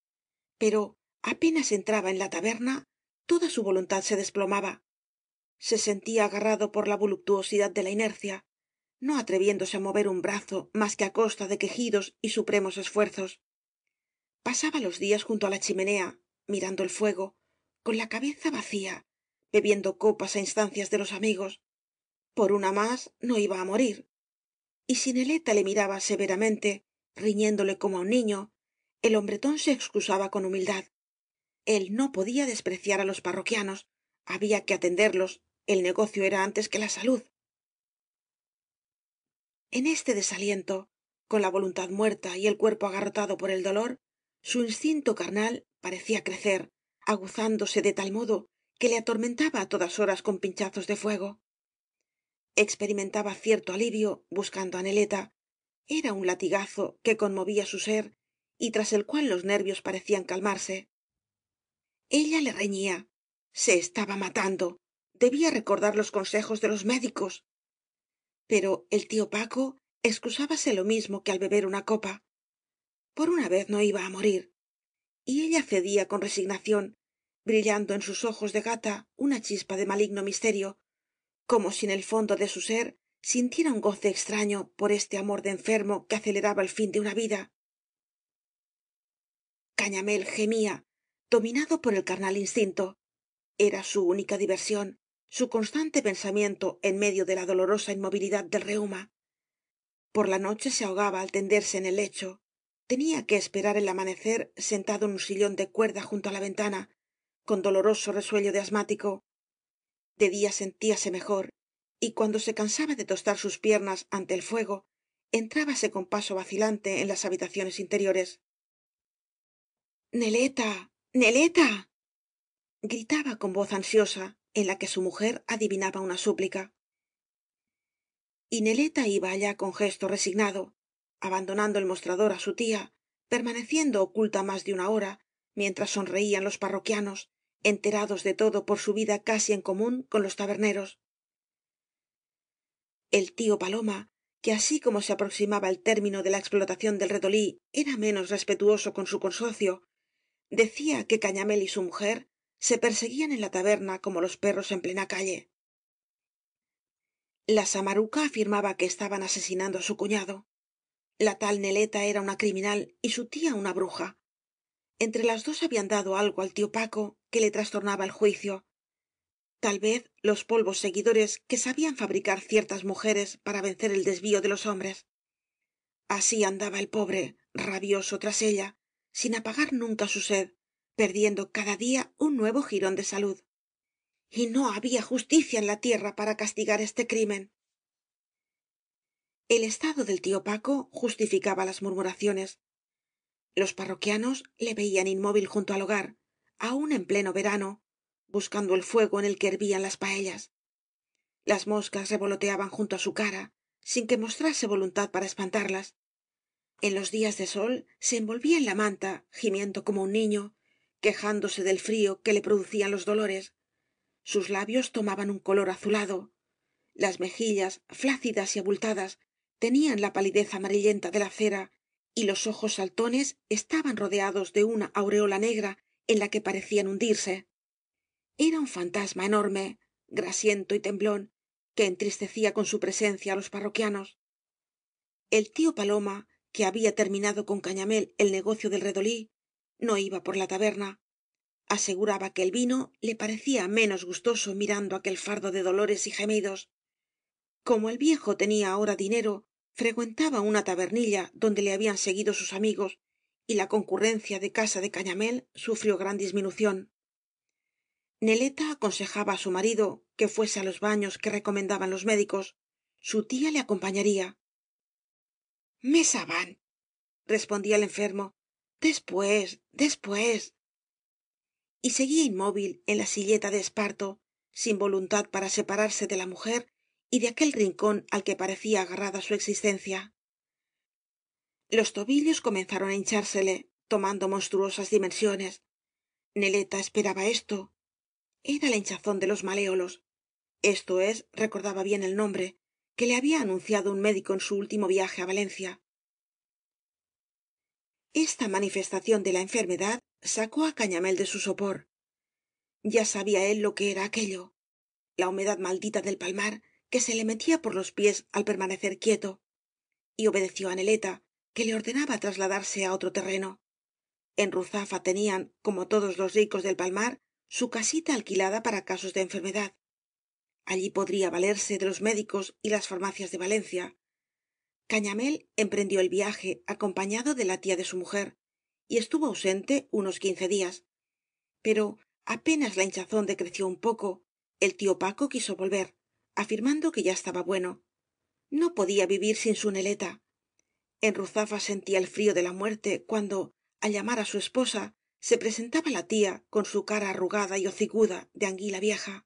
Pero apenas entraba en la taberna, toda su voluntad se desplomaba. Se sentía agarrado por la voluptuosidad de la inercia, no atreviéndose á mover un brazo más que á costa de quejidos y supremos esfuerzos. Pasaba los días junto á la chimenea, mirando el fuego, con la cabeza vacía, bebiendo copas á instancias de los amigos. Por una más no iba á morir. Y si Neleta le miraba severamente, riñéndole como á un niño, el hombretón se excusaba con humildad. Él no podía despreciar á los parroquianos, había que atenderlos, el negocio era antes que la salud. En este desaliento, con la voluntad muerta y el cuerpo agarrotado por el dolor, su instinto carnal parecía crecer, aguzándose de tal modo que le atormentaba á todas horas con pinchazos de fuego. Experimentaba cierto alivio buscando á Neleta. Era un latigazo que conmovía su ser y tras el cual los nervios parecían calmarse. Ella le reñía: se estaba matando, debía recordar los consejos de los médicos. Pero el tío Paco excusábase lo mismo que al beber una copa. por una vez no iba á morir, y ella cedía con resignación, brillando en sus ojos de gata una chispa de maligno misterio, como si en el fondo de su ser sintiera un goce extraño por este amor de enfermo que aceleraba el fin de una vida. Cañamél gemía, dominado por el carnal instinto. Era su única diversión, su constante pensamiento en medio de la dolorosa inmovilidad del reuma. Por la noche se ahogaba al tenderse en el lecho. Tenía que esperar el amanecer sentado en un sillón de cuerda junto á la ventana, con doloroso resuello de asmático. De día sentíase mejor, y cuando se cansaba de tostar sus piernas ante el fuego, entrábase con paso vacilante en las habitaciones interiores. Neleta, Neleta, gritaba con voz ansiosa, en la que su mujer adivinaba una súplica. Y Neleta iba allá con gesto resignado, abandonando el mostrador á su tía, permaneciendo oculta más de una hora, mientras sonreían los parroquianos, enterados de todo por su vida casi en común con los taberneros. El tío Paloma, que así como se aproximaba el término de la explotación del redolí era menos respetuoso con su consocio, decía que Cañamél y su mujer se perseguían en la taberna como los perros en plena calle. La samaruca afirmaba que estaban asesinando á su cuñado. La tal Neleta era una criminal y su tía una bruja. Entre las dos habían dado algo al tío Paco que le trastornaba el juicio. Tal vez los polvos seguidores que sabían fabricar ciertas mujeres para vencer el desvío de los hombres. Así andaba el pobre, rabioso tras ella, sin apagar nunca su sed, perdiendo cada día un nuevo jirón de salud. Y no había justicia en la tierra para castigar este crimen. El estado del tío Paco justificaba las murmuraciones. Los parroquianos le veían inmóvil junto al hogar, aun en pleno verano, buscando el fuego en el que hervían las paellas. Las moscas revoloteaban junto á su cara, sin que mostrase voluntad para espantarlas. En los días de sol se envolvía en la manta, gimiendo como un niño, quejándose del frío que le producían los dolores. Sus labios tomaban un color azulado. Las mejillas, flácidas y abultadas, tenían la palidez amarillenta de la cera, y los ojos saltones estaban rodeados de una aureola negra en la que parecían hundirse. Era un fantasma enorme, grasiento y temblón, que entristecía con su presencia á los parroquianos. El tío Paloma, que había terminado con Cañamél el negocio del redolí, no iba por la taberna. Aseguraba que el vino le parecía menos gustoso mirando aquel fardo de dolores y gemidos. Como el viejo tenía ahora dinero, frecuentaba una tabernilla donde le habían seguido sus amigos, y la concurrencia de casa de Cañamél sufrió gran disminución. Neleta aconsejaba á su marido que fuese á los baños que recomendaban los médicos. Su tía le acompañaría. Mesa van, respondía el enfermo. Después. Y seguía inmóvil en la silleta de esparto, sin voluntad para separarse de la mujer y de aquel rincón al que parecía agarrada su existencia. Los tobillos comenzaron á hinchársele, tomando monstruosas dimensiones. Neleta esperaba esto. Era la hinchazón de los maléolos. Esto es, recordaba bien el nombre, que le había anunciado un médico en su último viaje á Valencia. Esta manifestación de la enfermedad sacó á Cañamél de su sopor. Ya sabía él lo que era aquello, la humedad maldita del palmar que se le metía por los pies al permanecer quieto, y obedeció á Neleta, que le ordenaba trasladarse á otro terreno. En Ruzafa tenían, como todos los ricos del palmar, su casita alquilada para casos de enfermedad. Allí podría valerse de los médicos y las farmacias de Valencia. Cañamél emprendió el viaje acompañado de la tía de su mujer, y estuvo ausente unos 15 días. Pero apenas la hinchazón decreció un poco, el tío Paco quiso volver, afirmando que ya estaba bueno. No podía vivir sin su Neleta. En Ruzafa sentía el frío de la muerte cuando, al llamar á su esposa, se presentaba la tía con su cara arrugada y hocicuda de anguila vieja.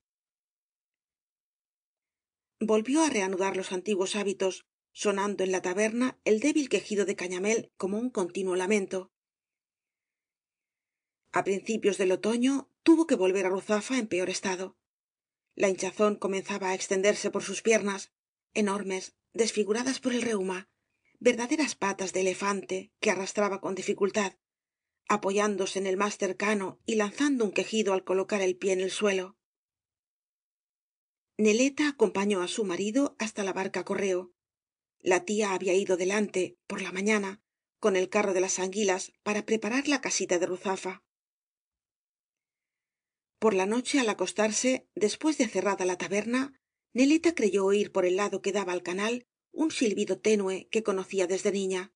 Volvió á reanudar los antiguos hábitos, sonando en la taberna el débil quejido de Cañamél como un continuo lamento. A principios del otoño tuvo que volver á Ruzafa en peor estado. La hinchazón comenzaba á extenderse por sus piernas, enormes, desfiguradas por el reuma, verdaderas patas de elefante que arrastraba con dificultad, apoyándose en el más cercano y lanzando un quejido al colocar el pie en el suelo. Neleta acompañó á su marido hasta la barca-correo. La tía había ido delante, por la mañana, con el carro de las anguilas para preparar la casita de ruzafa. Por la noche, al acostarse, después de cerrada la taberna, Neleta creyó oir por el lado que daba al canal un silbido tenue que conocía desde niña.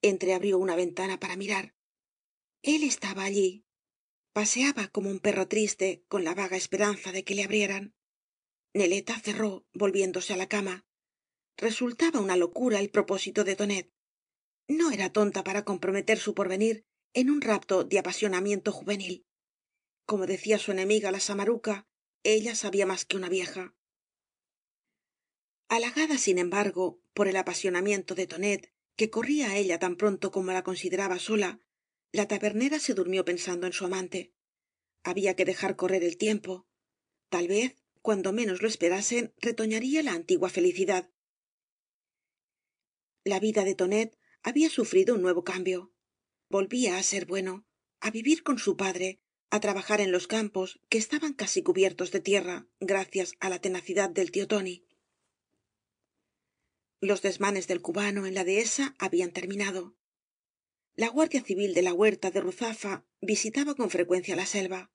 Entreabrió una ventana para mirar. Él estaba allí. Paseaba como un perro triste, con la vaga esperanza de que le abrieran. Neleta cerró, volviéndose á la cama. Resultaba una locura el propósito de tonet. No era tonta para comprometer su porvenir en un rapto de apasionamiento juvenil. Como decía su enemiga la samaruca, ella sabía más que una vieja. Halagada, sin embargo, por el apasionamiento de tonet, que corría á ella tan pronto como la consideraba sola, la tabernera se durmió pensando en su amante. Había que dejar correr el tiempo. Tal vez, cuando menos lo esperasen, retoñaría la antigua felicidad. La vida de tonet había sufrido un nuevo cambio. Volvía á ser bueno, á vivir con su padre, á trabajar en los campos que estaban casi cubiertos de tierra gracias á la tenacidad del tío tóni. Los desmanes del cubano en la dehesa habían terminado. La guardia civil de la huerta de ruzafa visitaba con frecuencia la selva.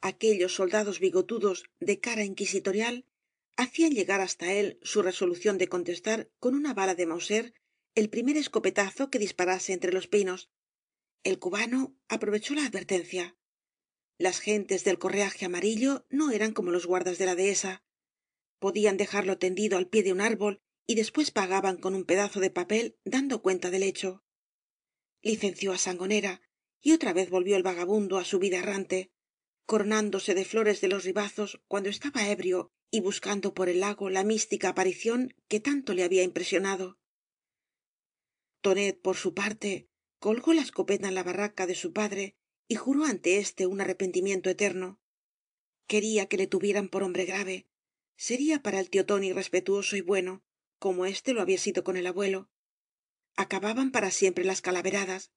Aquellos soldados bigotudos de cara inquisitorial hacían llegar hasta él su resolución de contestar con una bala de mauser el primer escopetazo que disparase entre los pinos. El cubano aprovechó la advertencia. Las gentes del correaje amarillo no eran como los guardas de la dehesa. Podían dejarlo tendido al pie de un árbol y después pagaban con un pedazo de papel dando cuenta del hecho. Licenció á Sangonera y otra vez volvió el vagabundo á su vida errante, coronándose de flores de los ribazos cuando estaba ebrio y buscando por el lago la mística aparición que tanto le había impresionado. Tonet, por su parte, colgó la escopeta en la barraca de su padre y juró ante éste un arrepentimiento eterno. Quería que le tuvieran por hombre grave. Sería para el tío tóni respetuoso y bueno, como éste lo había sido con el abuelo. Acababan para siempre las calaveradas.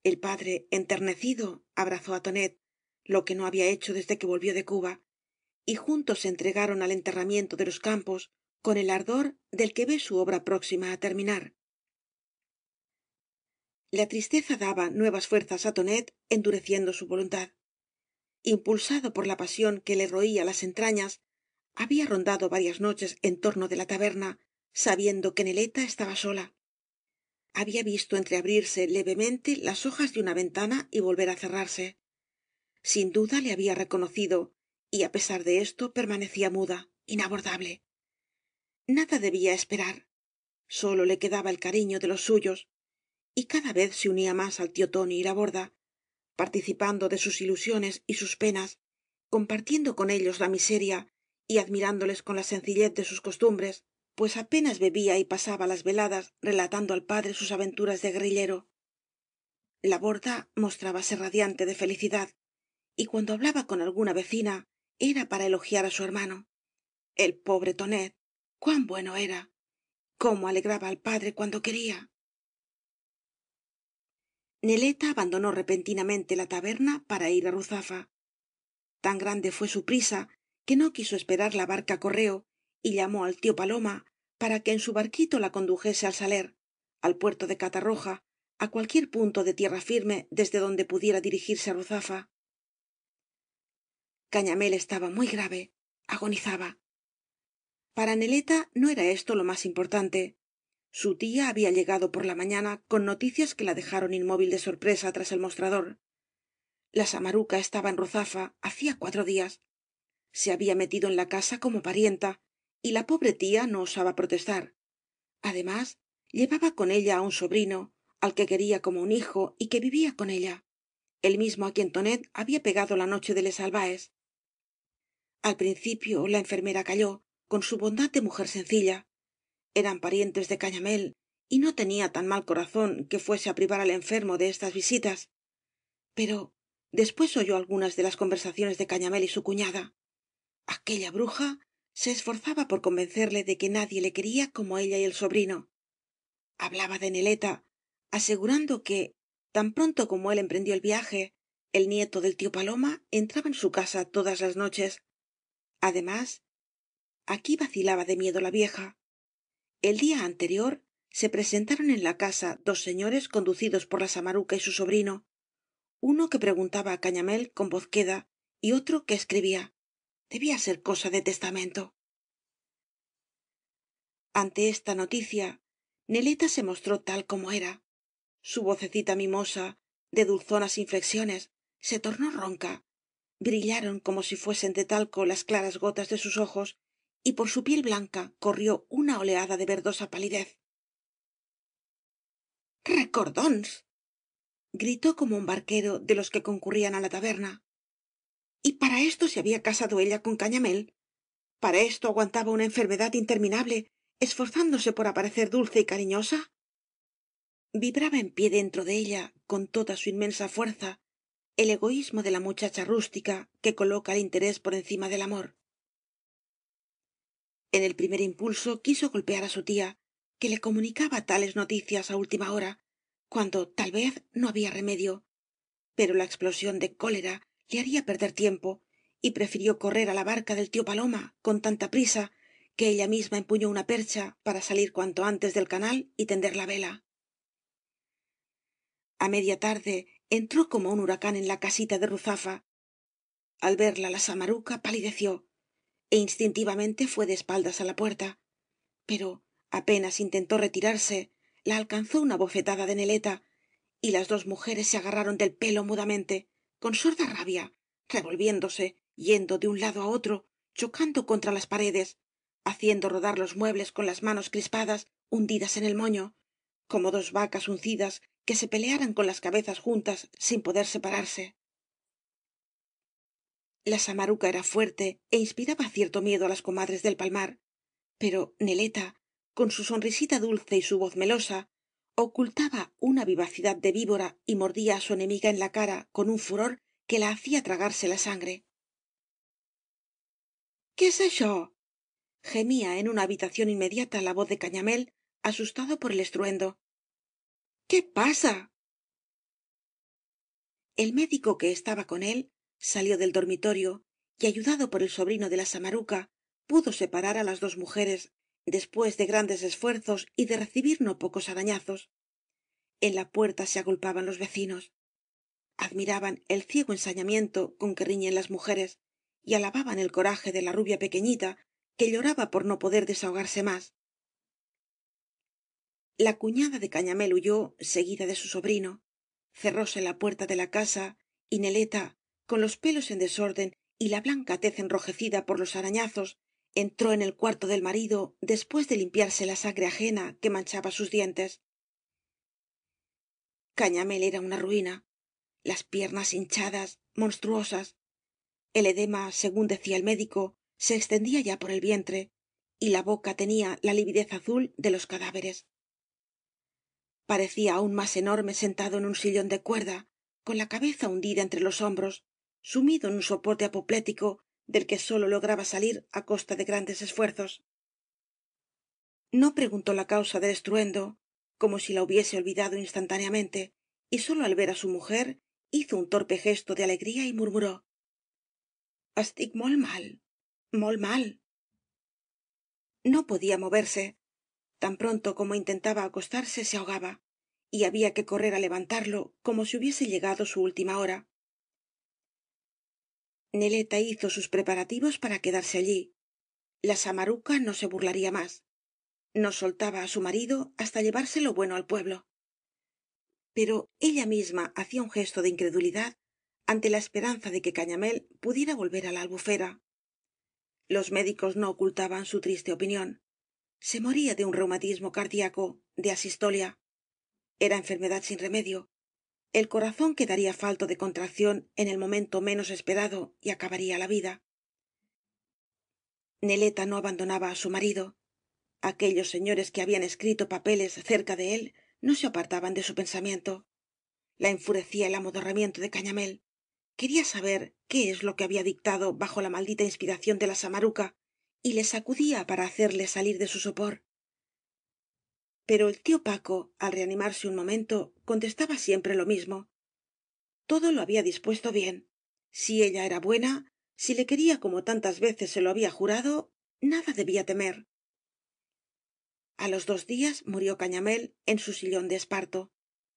El padre, enternecido, abrazó á tonet, lo que no había hecho desde que volvió de Cuba, y juntos se entregaron al enterramiento de los campos con el ardor del que ve su obra próxima á terminar. La tristeza daba nuevas fuerzas á tonet, endureciendo su voluntad. Impulsado por la pasión que le roía las entrañas, había rondado varias noches en torno de la taberna, sabiendo que Neleta estaba sola. Había visto entreabrirse levemente las hojas de una ventana y volver á cerrarse. Sin duda le había reconocido y á pesar de esto permanecía muda, inabordable. Nada debía esperar. Sólo le quedaba el cariño de los suyos, y cada vez se unía más al tío tóni y la borda, participando de sus ilusiones y sus penas, compartiendo con ellos la miseria y admirándoles con la sencillez de sus costumbres, pues apenas bebía y pasaba las veladas relatando al padre sus aventuras de guerrillero. La borda mostrábase radiante de felicidad, y cuando hablaba con alguna vecina era para elogiar á su hermano. El pobre tonet, cuán bueno era, cómo alegraba al padre cuando quería. Neleta abandonó repentinamente la taberna para ir á Ruzafa. Tan grande fué su prisa que no quiso esperar la barca-correo y llamó al tío Paloma para que en su barquito la condujese al Saler, al puerto de Catarroja, á cualquier punto de tierra firme desde donde pudiera dirigirse á Ruzafa. Cañamél estaba muy grave, agonizaba. Para Neleta no era esto lo más importante. Su tía había llegado por la mañana con noticias que la dejaron inmóvil de sorpresa tras el mostrador. La samaruca estaba en Ruzafa hacía 4 días. Se había metido en la casa como parienta, y la pobre tía no osaba protestar. Además, llevaba con ella á un sobrino, al que quería como un hijo y que vivía con ella, el mismo á quien tonet había pegado la noche de Les Albaes. Al principio la enfermera calló, con su bondad de mujer sencilla. Eran parientes de Cañamél, y no tenía tan mal corazón que fuese á privar al enfermo de estas visitas. Pero después oyó algunas de las conversaciones de Cañamél y su cuñada. Aquella bruja se esforzaba por convencerle de que nadie le quería como ella y el sobrino. hablaba de Neleta, asegurando que, tan pronto como él emprendió el viaje, el nieto del tío Paloma entraba en su casa todas las noches. Además, aquí vacilaba de miedo la vieja. El día anterior se presentaron en la casa dos señores conducidos por la samaruca y su sobrino, uno que preguntaba á Cañamél con voz queda y otro que escribía. Debía ser cosa de testamento. Ante esta noticia, Neleta se mostró tal como era. Su vocecita mimosa, de dulzonas inflexiones, se tornó ronca, brillaron como si fuesen de talco las claras gotas de sus ojos y por su piel blanca corrió una oleada de verdosa palidez. ¡Recordóns! Gritó como un barquero de los que concurrían á la taberna. Y para esto se había casado ella con Cañamél. ¿Para esto aguantaba una enfermedad interminable, esforzándose por aparecer dulce y cariñosa? Vibraba en pie dentro de ella, con toda su inmensa fuerza, el egoísmo de la muchacha rústica que coloca el interés por encima del amor. En el primer impulso quiso golpear á su tía, que le comunicaba tales noticias á última hora, cuando tal vez no había remedio, pero la explosión de cólera le haría perder tiempo y prefirió correr á la barca del tío Paloma con tanta prisa que ella misma empuñó una percha para salir cuanto antes del canal y tender la vela. A media tarde entró como un huracán en la casita de Ruzafa. Al verla la samaruca palideció é instintivamente fué de espaldas á la puerta, pero apenas intentó retirarse la alcanzó una bofetada de Neleta y las dos mujeres se agarraron del pelo mudamente, con sorda rabia, revolviéndose, yendo de un lado á otro, chocando contra las paredes, haciendo rodar los muebles con las manos crispadas, hundidas en el moño, como dos vacas uncidas que se pelearan con las cabezas juntas sin poder separarse. La samaruca era fuerte é inspiraba cierto miedo á las comadres del palmar, pero Neleta, con su sonrisita dulce y su voz melosa, ocultaba una vivacidad de víbora y mordía á su enemiga en la cara con un furor que la hacía tragarse la sangre. Qué es això? Gemía en una habitación inmediata la voz de Cañamél, asustado por el estruendo. ¿Qué pasa? El médico que estaba con él salió del dormitorio y ayudado por el sobrino de la samaruca pudo separar á las dos mujeres después de grandes esfuerzos y de recibir no pocos arañazos. En la puerta se agolpaban los vecinos. Admiraban el ciego ensañamiento con que riñen las mujeres y alababan el coraje de la rubia pequeñita que lloraba por no poder desahogarse más. La cuñada de Cañamél huyó seguida de su sobrino. Cerróse la puerta de la casa y Neleta, con los pelos en desorden y la blanca tez enrojecida por los arañazos, entró en el cuarto del marido después de limpiarse la sangre ajena que manchaba sus dientes. Cañamél era una ruina, las piernas hinchadas, monstruosas. El edema, según decía el médico, se extendía ya por el vientre, y la boca tenía la lividez azul de los cadáveres. Parecía aún más enorme sentado en un sillón de cuerda, con la cabeza hundida entre los hombros, sumido en un soporte apoplético del que sólo lograba salir á costa de grandes esfuerzos. No preguntó la causa del estruendo, como si la hubiese olvidado instantáneamente, y sólo al ver á su mujer hizo un torpe gesto de alegría y murmuró: Estic molt mal. No podía moverse. Tan pronto como intentaba acostarse se ahogaba, y había que correr á levantarlo como si hubiese llegado su última hora. Neleta hizo sus preparativos para quedarse allí. La samaruca no se burlaría más. No soltaba á su marido hasta llevárselo bueno al pueblo. Pero ella misma hacía un gesto de incredulidad ante la esperanza de que Cañamél pudiera volver á la albufera. Los médicos no ocultaban su triste opinión. Se moría de un reumatismo cardíaco, de asistolia. Era enfermedad sin remedio. El corazón quedaría falto de contracción en el momento menos esperado y acabaría la vida. Neleta no abandonaba á su marido. Aquellos señores que habían escrito papeles cerca de él no se apartaban de su pensamiento. La enfurecía el amodorramiento de Cañamél. Quería saber qué es lo que había dictado bajo la maldita inspiración de la samaruca y le sacudía para hacerle salir de su sopor. pero el tío Paco, al reanimarse un momento, contestaba siempre lo mismo. Todo lo había dispuesto bien. Si ella era buena, si le quería como tantas veces se lo había jurado, nada debía temer. A los 2 días murió Cañamél en su sillón de esparto,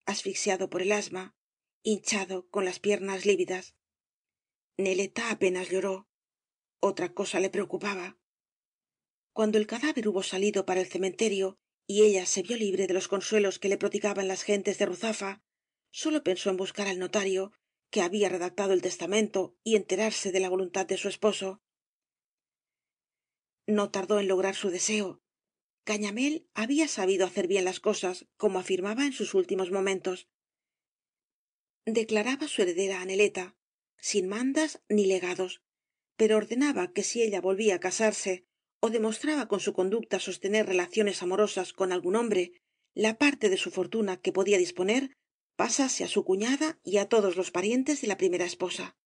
asfixiado por el asma, hinchado, con las piernas lívidas. Neleta apenas lloró. Otra cosa le preocupaba. Cuando el cadáver hubo salido para el cementerio y ella se vio libre de los consuelos que le prodigaban las gentes de Ruzafa, sólo pensó en buscar al notario que había redactado el testamento y enterarse de la voluntad de su esposo. No tardó en lograr su deseo. Cañamél había sabido hacer bien las cosas, como afirmaba en sus últimos momentos. Declaraba su heredera a Neleta, sin mandas ni legados, pero ordenaba que si ella volvía á casarse o demostraba con su conducta sostener relaciones amorosas con algún hombre, la parte de su fortuna que podía disponer pasase á su cuñada y á todos los parientes de la primera esposa.